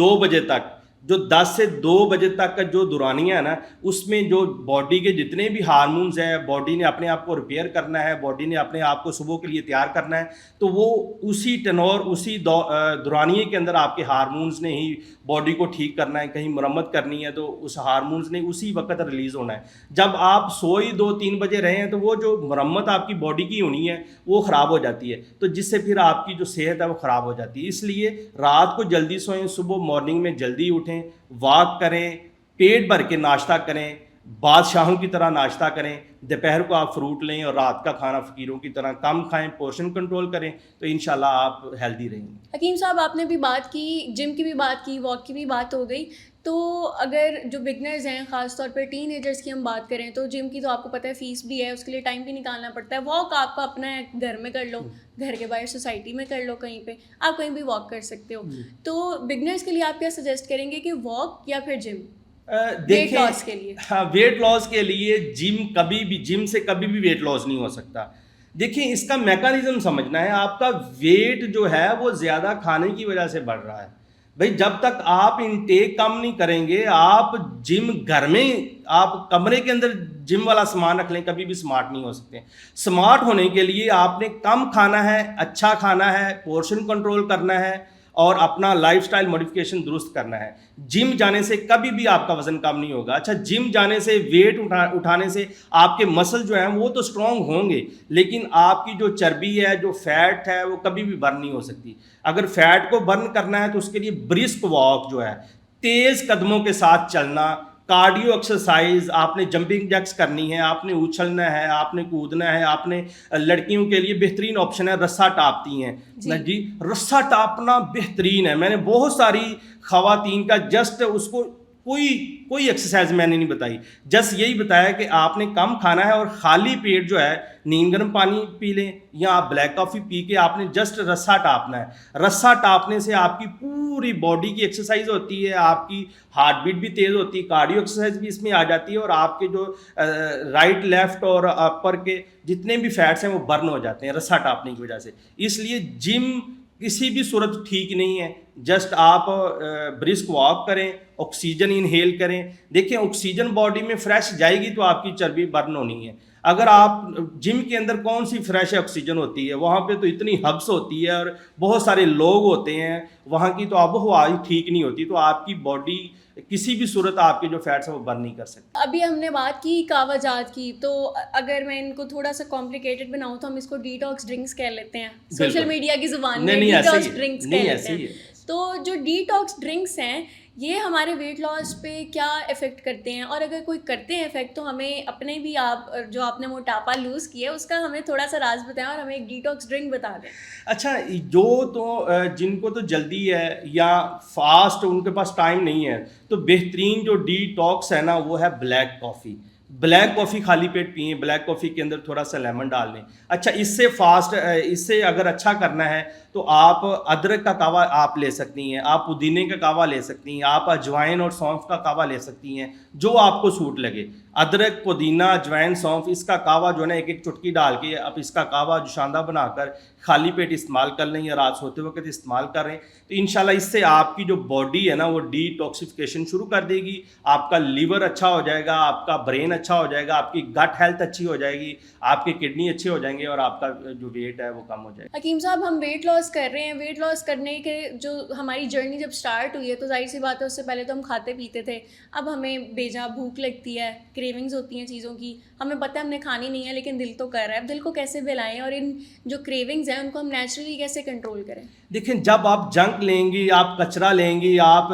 2 بجے تک, جو 10 سے 2 بجے تک کا جو دورانیہ ہے نا, اس میں جو باڈی کے جتنے بھی ہارمونز ہیں, باڈی نے اپنے آپ کو ریپیئر کرنا ہے, باڈی نے اپنے آپ کو صبح کے لیے تیار کرنا ہے, تو وہ اسی ٹنور اسی دورانیے کے اندر آپ کے ہارمونز نے ہی باڈی کو ٹھیک کرنا ہے. کہیں مرمت کرنی ہے تو اس ہارمونز نے اسی وقت ریلیز ہونا ہے. جب آپ سوئی 2-3 بجے رہے ہیں تو وہ جو مرمت آپ کی باڈی کی ہونی ہے وہ خراب ہو جاتی ہے, تو جس سے پھر آپ کی جو صحت ہے وہ خراب ہو جاتی ہے. اس لیے رات کو جلدی سوئیں, صبح مارننگ میں جلدی اٹھیں, واک کریں, پیٹ بھر کے ناشتہ کریں, بادشاہوں کی طرح ناشتہ کریں. دوپہر کو آپ فروٹ لیں اور رات کا کھانا فقیروں کی طرح کم کھائیں, پورشن کنٹرول کریں, تو انشاءاللہ آپ ہیلدی رہیں گے. حکیم صاحب آپ نے بھی بات کی, جم کی بھی بات کی, واک کی بھی بات ہو گئی. تو اگر جو بگنرز ہیں, خاص طور پہ ٹین ایجرس کی ہم بات کریں, تو جم کی تو آپ کو پتہ ہے فیس بھی ہے, اس کے لیے ٹائم بھی نکالنا پڑتا ہے. واک آپ کا اپنا ہے, گھر میں کر لو, گھر کے باہر سوسائٹی میں کر لو, کہیں پہ آپ کہیں بھی واک کر سکتے ہو. تو بگنرز کے لیے آپ کیا سجیسٹ کریں گے کہ واک یا پھر جم ویٹ لاس کے لیے؟ ہاں, ویٹ لاس کے لیے جم سے کبھی بھی ویٹ لاس نہیں ہو سکتا. دیکھیں اس کا میکانزم سمجھنا ہے. آپ کا ویٹ جو ہے وہ زیادہ کھانے کی وجہ سے بڑھ رہا ہے. بھائی جب تک آپ انٹیک کم نہیں کریں گے, آپ جم گھر میں آپ کمرے کے اندر جم والا سامان رکھ لیں, کبھی بھی سمارٹ نہیں ہو سکتے. سمارٹ ہونے کے لیے آپ نے کم کھانا ہے, اچھا کھانا ہے, پورشن کنٹرول کرنا ہے اور اپنا لائف سٹائل موڈیفکیشن درست کرنا ہے. جم جانے سے کبھی بھی آپ کا وزن کم نہیں ہوگا. اچھا جم جانے سے ویٹ اٹھانے سے آپ کے مسل جو ہیں وہ تو اسٹرانگ ہوں گے, لیکن آپ کی جو چربی ہے, جو فیٹ ہے, وہ کبھی بھی برن نہیں ہو سکتی. اگر فیٹ کو برن کرنا ہے تو اس کے لیے برسک واک جو ہے, تیز قدموں کے ساتھ چلنا, کارڈیو ایکسرسائز, آپ نے جمپنگ جیکس کرنی ہے, آپ نے اچھلنا ہے, آپ نے کودنا ہے, آپ نے لڑکیوں کے لیے بہترین آپشن ہے رسا ٹاپتی ہیں جی, رسا ٹاپنا بہترین ہے. میں نے بہت ساری خواتین کا جسٹ اس کو کوئی ایکسرسائز میں نے نہیں بتائی, جسٹ یہی بتایا کہ آپ نے کم کھانا ہے اور خالی پیٹ جو ہے نیم گرم پانی پی لیں یا آپ بلیک کافی پی کے آپ نے جسٹ رسا ٹاپنا ہے. رسا ٹاپنے سے آپ کی پوری باڈی کی ایکسرسائز ہوتی ہے, آپ کی ہارٹ بیٹ بھی تیز ہوتی ہے, کارڈیو ایکسرسائز بھی اس میں آ جاتی ہے, اور آپ کے جو رائٹ لیفٹ اور اپر کے جتنے بھی فیٹس ہیں وہ برن ہو جاتے ہیں رسا ٹاپنے کی وجہ سے. اس لیے جم کسی بھی صورت ٹھیک نہیں ہے. جسٹ آپ برسک واک کریں, آکسیجن انہیل کریں. دیکھیں آکسیجن باڈی میں فریش جائے گی تو آپ کی چربی برن ہونی ہے. اگر آپ جم کے اندر کون سی فریش آکسیجن ہوتی ہے, وہاں پہ تو اتنی ہبس ہوتی ہے اور بہت سارے لوگ ہوتے ہیں, وہاں کی تو آب و ہوا ٹھیک نہیں ہوتی, تو آپ کی باڈی کسی بھی صورت آپ کے جو فیٹس ہیں وہ برن نہیں کر سکتے. ابھی ہم نے بات کی کہوہ جات کی, تو اگر میں ان کو تھوڑا سا کمپلیکیٹڈ بناؤں تو ہم اس کو ڈیٹاکس ڈرنکس کہہ لیتے ہیں, سوشل میڈیا کی زبان میں ڈیٹاکس ڈرنکس کہہ لیتے ہیں. تو جو ڈیٹاکس ڈرنکس ہیں یہ ہمارے ویٹ لاس پہ کیا افیکٹ کرتے ہیں, اور اگر کوئی کرتے ہیں افیکٹ تو ہمیں اپنے بھی آپ جو آپ نے موٹاپا لوز کیا ہے اس کا ہمیں تھوڑا سا راز بتائیں اور ہمیں ایک ڈیٹاکس ڈرنک بتا دیں. اچھا جو تو جن کو تو جلدی ہے یا فاسٹ ان کے پاس ٹائم نہیں ہے, تو بہترین جو ڈی ٹاکس ہے نا وہ ہے بلیک کافی. بلیک کافی خالی پیٹ پئیں, بلیک کافی کے اندر تھوڑا سا لیمن ڈال لیں. اچھا اس سے اگر اچھا کرنا ہے تو آپ ادرک کا کہوہ آپ لے سکتی ہیں, آپ پودینے کا کہوہ لے سکتی ہیں, آپ اجوائن اور سونف کا کہوہ لے سکتی ہیں, جو آپ کو سوٹ لگے. ادرک, پودینہ, اجوائن, سونف, اس کا کہوہ جو ہے نا ایک چٹکی ڈال کے آپ اس کا کہوہ جو شاندہ بنا کر خالی پیٹ استعمال کر لیں یا رات سوتے وقت استعمال کر رہے ہیں, تو انشاءاللہ اس سے آپ کی جو باڈی ہے نا وہ ڈی ٹاکسیفیکیشن شروع کر دے گی. آپ کا لیور اچھا ہو جائے گا, آپ کا برین اچھا ہو جائے گا, آپ کی گٹ ہیلتھ اچھی ہو جائے گی, آپ کے کڈنی اچھے ہو جائیں گے اور آپ کا جو ویٹ ہے وہ کم ہو جائے گا. حکیم صاحب ہم ویٹ لاس کر رہے ہیں, ویٹ لاس کرنے کے جو ہماری جرنی جب سٹارٹ ہوئی ہے تو ظاہر سی بات ہے اس سے پہلے تو ہم کھاتے پیتے تھے, اب ہمیں بے جا بھوک لگتی ہے, کریونگز ہوتی ہیں چیزوں کی, ہمیں پتہ ہے ہم نے کھانی نہیں ہے لیکن دل تو کر رہا ہے. اب دل کو کیسے بہلائیں اور ان جو کریونگز ہیں ان کو ہم نیچرلی کیسے کنٹرول کریں؟ دیکھیں جب آپ جنک لیں گی, آپ کچرا لیں گی, آپ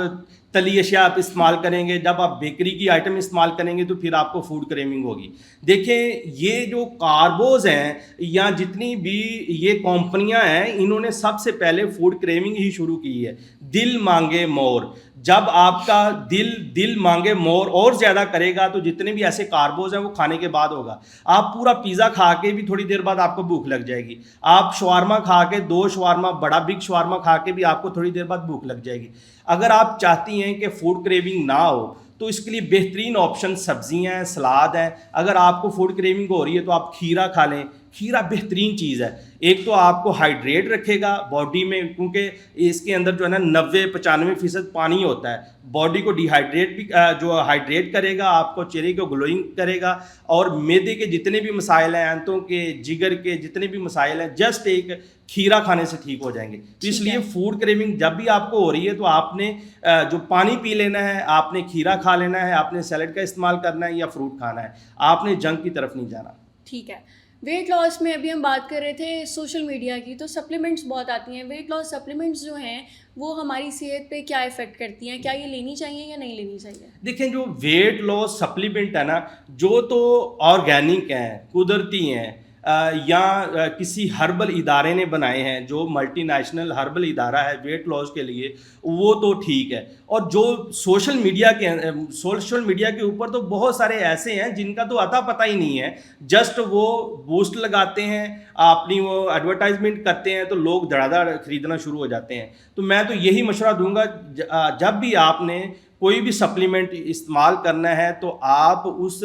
تلی اشیاء آپ استعمال کریں گے, جب آپ بیکری کی آئٹم استعمال کریں گے تو پھر آپ کو فوڈ کریونگ ہوگی. دیکھیں یہ جو کاربوز ہیں یا جتنی بھی یہ کمپنیاں ہیں انہوں نے سب سے پہلے فوڈ کریونگ ہی شروع کی ہے. دل مانگے مور, جب آپ کا دل مانگے مور اور زیادہ کرے گا تو جتنے بھی ایسے کاربوز ہیں وہ کھانے کے بعد ہوگا. آپ پورا پیزا کھا کے بھی تھوڑی دیر بعد آپ کو بھوک لگ جائے گی, آپ شوارما کھا کے 2 شوارما بڑا بگ شوارما کھا کے بھی آپ کو تھوڑی دیر بعد بھوک لگ جائے گی. اگر آپ چاہتی ہیں کہ فوڈ کریونگ نہ ہو تو اس کے لیے بہترین آپشن سبزیاں ہیں, سلاد ہیں. اگر آپ کو فوڈ کریونگ ہو رہی ہے تو آپ کھیرا کھا لیں, کھیرا بہترین چیز ہے. ایک تو آپ کو ہائیڈریٹ رکھے گا باڈی میں, کیونکہ اس کے اندر جو ہے نا 90-95% پانی ہوتا ہے, باڈی کو ڈی ہائیڈریٹ بھی جو ہائیڈریٹ کرے گا, آپ کو چہرے کو گلوئنگ کرے گا, اور معدے کے جتنے بھی مسائل ہیں, آنتوں کے, جگر کے جتنے بھی مسائل ہیں, جسٹ ایک کھیرا کھانے سے ٹھیک ہو جائیں گے. تو اس لیے فوڈ کریونگ جب بھی آپ کو ہو رہی ہے تو آپ نے جو پانی پی لینا ہے, آپ نے کھیرا کھا لینا ہے, آپ نے سیلڈ کا استعمال کرنا ہے یا فروٹ کھانا ہے, آپ نے جنک کی طرف نہیں جانا. ٹھیک ہے. ویٹ لاس میں ابھی ہم بات کر رہے تھے سوشل میڈیا کی, تو سپلیمنٹس بہت آتی ہیں. ویٹ لاس سپلیمنٹس جو ہیں وہ ہماری صحت پہ کیا افیکٹ کرتی ہیں, کیا یہ لینی چاہیے یا نہیں لینی چاہیے؟ دیکھیں جو ویٹ لاس سپلیمنٹ ہے نا, جو تو آرگینک ہیں, قدرتی ہیں, یا کسی ہربل ادارے نے بنائے ہیں, جو ملٹی نیشنل ہربل ادارہ ہے ویٹ لاس کے لیے, وہ تو ٹھیک ہے. اور جو سوشل میڈیا کے اوپر تو بہت سارے ایسے ہیں جن کا تو اتا پتہ ہی نہیں ہے, جسٹ وہ بوسٹ لگاتے ہیں, اپنی وہ ایڈورٹائزمنٹ کرتے ہیں تو لوگ دھڑا دھڑ خریدنا شروع ہو جاتے ہیں. تو میں تو یہی مشورہ دوں گا, جب بھی آپ نے کوئی بھی سپلیمنٹ استعمال کرنا ہے تو آپ اس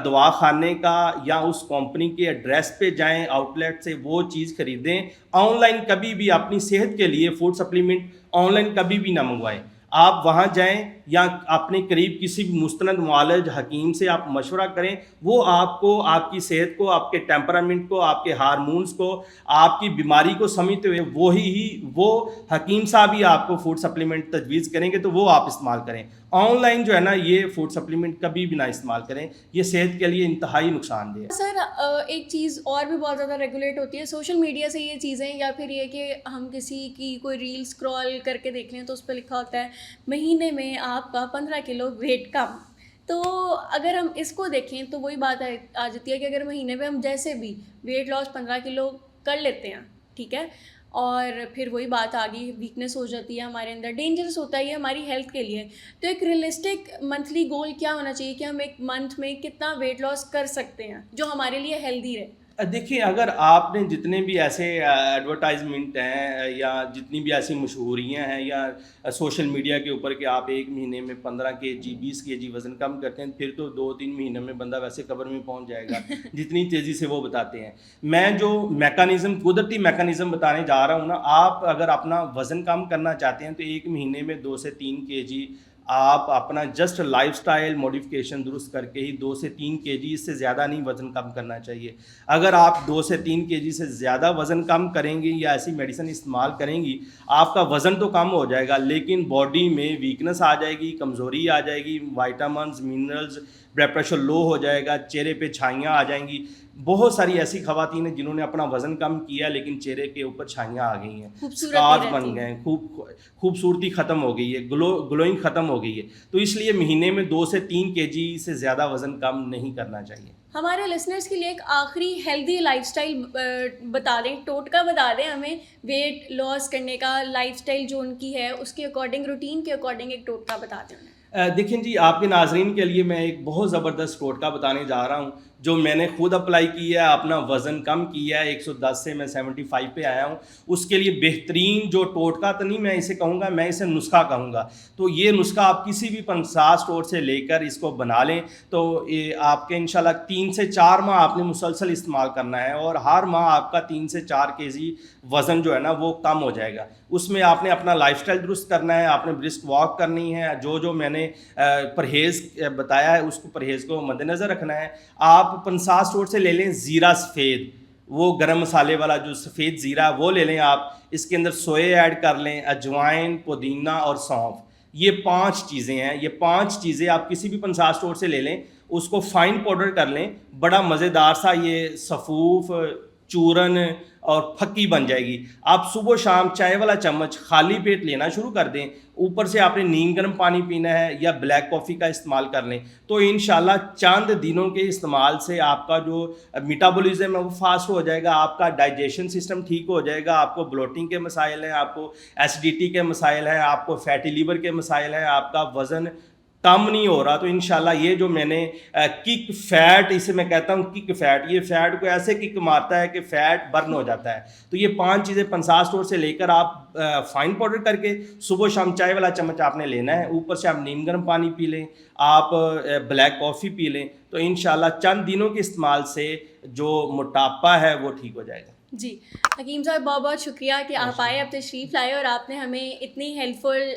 دوا خانے کا یا اس کمپنی کے ایڈریس پہ جائیں, آؤٹ لیٹ سے وہ چیز خریدیں. آن لائن کبھی بھی اپنی صحت کے لیے فوڈ سپلیمنٹ آن لائن کبھی بھی نہ منگوائیں. آپ وہاں جائیں یا اپنے قریب کسی بھی مستند معالج حکیم سے آپ مشورہ کریں, وہ آپ کو آپ کی صحت کو, آپ کے ٹیمپرامنٹ کو, آپ کے ہارمونز کو, آپ کی بیماری کو سمجھتے ہوئے وہ حکیم صاحب ہی آپ کو فوڈ سپلیمنٹ تجویز کریں گے تو وہ آپ استعمال کریں. آن لائن جو ہے نا یہ فوڈ سپلیمنٹ کبھی بھی نہ استعمال کریں, یہ صحت کے لیے انتہائی نقصان دہ ہے. سر ایک چیز اور بھی بہت زیادہ ریگولیٹ ہوتی ہے سوشل میڈیا سے یہ چیزیں, یا پھر یہ کہ ہم کسی کی کوئی ریل اسکرول کر کے دیکھ لیں تو اس پہ لکھا ہوتا ہے مہینے میں آپ کا 15 کلو ویٹ کم. تو اگر ہم اس کو دیکھیں تو وہی بات آ جاتی ہے کہ اگر مہینے میں ہم جیسے بھی ویٹ لاس 15 کلو کر لیتے ہیں, ٹھیک ہے, اور پھر وہی بات آگے ویکنیس ہو جاتی ہے ہمارے اندر, ڈینجرس ہوتا ہے یہ ہماری ہیلتھ کے لیے. تو ایک ریئلسٹک منتھلی گول کیا ہونا چاہیے کہ ہم ایک منتھ میں کتنا ویٹ لاس کر سکتے ہیں جو ہمارے لیے ہیلدی رہے؟ دیکھیے, اگر آپ نے جتنے بھی ایسے ایڈورٹائزمنٹ ہیں یا جتنی بھی ایسی مشہوریاں ہیں یا سوشل میڈیا کے اوپر کہ آپ ایک مہینے میں 15 kg 20 kg وزن کم کرتے ہیں, پھر تو 2-3 مہینے میں بندہ ویسے قبر میں پہنچ جائے گا جتنی تیزی سے وہ بتاتے ہیں. میں جو قدرتی میکانزم بتانے جا رہا ہوں نا, آپ اگر اپنا وزن کم کرنا چاہتے ہیں تو ایک مہینے میں 2 سے 3 kg آپ اپنا جسٹ لائف سٹائل موڈیفکیشن درست کر کے ہی 2 سے 3 kg, اس سے زیادہ نہیں وزن کم کرنا چاہیے. اگر آپ 2 سے 3 kg سے زیادہ وزن کم کریں گی یا ایسی میڈیسن استعمال کریں گی, آپ کا وزن تو کم ہو جائے گا لیکن باڈی میں ویکنس آ جائے گی, کمزوری آ جائے گی, وائٹامنز منرلز, بلڈ پریشر لو ہو جائے گا, چہرے پہ چھائیاں آ جائیں گی. بہت ساری ایسی خواتین ہیں جنہوں نے اپنا وزن کم کیا لیکن چہرے کے اوپر چھائیاں آ گئی ہیں, اسکارز بن گئے ہیں, خوبصورتی ختم ہو گئی ہے, گلوئنگ ختم ہو گئی ہے. تو اس لیے مہینے میں 2 سے 3 kg سے زیادہ وزن کم نہیں کرنا چاہیے. ہمارے لسنرس کے لیے ایک آخری ہیلدی لائف سٹائل بتا دیں, ٹوٹکا بتا دیں ہمیں ویٹ لاس کرنے کا, لائف سٹائل جو ان کی ہے اس کے اکارڈنگ, روٹین کے اکارڈنگ ایک ٹوٹکا بتا دیں انہیں. دیکھیں جی, آپ کے ناظرین کے لیے میں ایک بہت زبردست ٹوٹکا بتانے جا رہا ہوں جو میں نے خود اپلائی کیا ہے, اپنا وزن کم کیا ہے, 110 سے میں 75 پہ آیا ہوں. اس کے لیے بہترین جو ٹوٹکا تو نہیں میں اسے کہوں گا, میں اسے نسخہ کہوں گا. تو یہ نسخہ آپ کسی بھی پنسا اسٹور سے لے کر اس کو بنا لیں تو یہ آپ کے انشاءاللہ 3 سے 4 ماہ آپ نے مسلسل استعمال کرنا ہے اور ہر ماہ آپ کا 3 سے 4 kg وزن جو ہے نا وہ کم ہو جائے گا. اس میں آپ نے اپنا لائف سٹائل درست کرنا ہے, آپ نے برسک واک کرنی ہے, جو میں نے پرہیز بتایا ہے اس کو پرہیز کو مد نظر رکھنا ہے. آپ پنسا اسٹور سے لے لیں زیرہ سفید, وہ گرم مسالے والا جو سفید زیرہ وہ لے لیں آپ. اس کے اندر سوئے ایڈ کر لیں, اجوائن, پودینہ اور سونف. یہ 5 چیزیں ہیں. یہ 5 چیزیں آپ کسی بھی پنسا اسٹور سے لے لیں, اس کو فائن پاؤڈر کر لیں. بڑا مزیدار سا یہ سفوف, چورن اور پھکی بن جائے گی. آپ صبح شام چائے والا چمچ خالی پیٹ لینا شروع کر دیں. اوپر سے آپ نے نیم گرم پانی پینا ہے یا بلیک کافی کا استعمال کر لیں. تو انشاءاللہ چند دنوں کے استعمال سے آپ کا جو میٹابولزم ہے وہ فاسٹ ہو جائے گا, آپ کا ڈائجیشن سسٹم ٹھیک ہو جائے گا, آپ کو بلوٹنگ کے مسائل ہیں, آپ کو ایسیڈیٹی کے مسائل ہیں, آپ کو فیٹی لیور کے مسائل ہیں, آپ کا وزن کم نہیں ہو رہا. تو انشاءاللہ یہ جو میں نے کک فیٹ, اسے میں کہتا ہوں کک فیٹ, یہ فیٹ کو ایسے کک مارتا ہے کہ فیٹ برن ہو جاتا ہے. تو یہ 5 چیزیں پنسا اسٹور سے لے کر آپ فائن پاؤڈر کر کے صبح شام چائے والا چمچ آپ نے لینا ہے. اوپر سے آپ نیم گرم پانی پی لیں, آپ بلیک کافی پی لیں. تو انشاءاللہ چند دنوں کے استعمال سے جو موٹاپا ہے وہ ٹھیک ہو جائے گا. جی حکیم صاحب, بہت بہت شکریہ کہ آپ آئے, اب تشریف لائے اور آپ نے ہمیں اتنی ہیلپ فل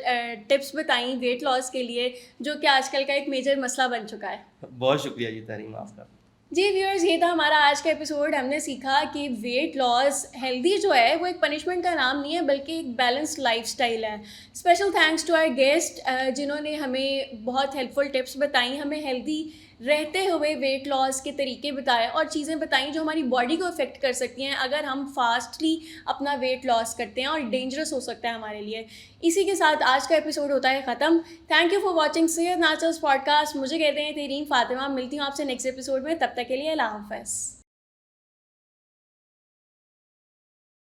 ٹپس بتائیں ویٹ لاس کے لیے, جو کہ آج کل کا ایک میجر مسئلہ بن چکا ہے. بہت شکریہ جی, تحریم آپ کا. جی ویورز, یہ تھا ہمارا آج کا ایپیسوڈ. ہم نے سیکھا کہ ویٹ لاس ہیلدی جو ہے وہ ایک پنشمنٹ کا نام نہیں ہے بلکہ ایک بیلنسڈ لائف سٹائل ہے. Special thanks to our guest جنہوں نے ہمیں بہت ہیلپ فل ٹپس بتائیں, ہمیں ہیلدی رہتے ہوئے ویٹ لاس کے طریقے بتائے اور چیزیں بتائیں جو ہماری باڈی کو افیکٹ کر سکتی ہیں اگر ہم فاسٹلی اپنا ویٹ لاس کرتے ہیں, اور ڈینجرس ہو سکتا ہے ہمارے لیے. اسی کے ساتھ آج کا ایپیسوڈ ہوتا ہے ختم. تھینک یو فار واچنگ صحت نیچرلز پوڈ کاسٹ. مجھے کہتے ہیں تحریم فاطمہ. ملتی ہوں آپ سے نیکسٹ ایپیسوڈ میں, تب تک کے لیے اللہ حافظ.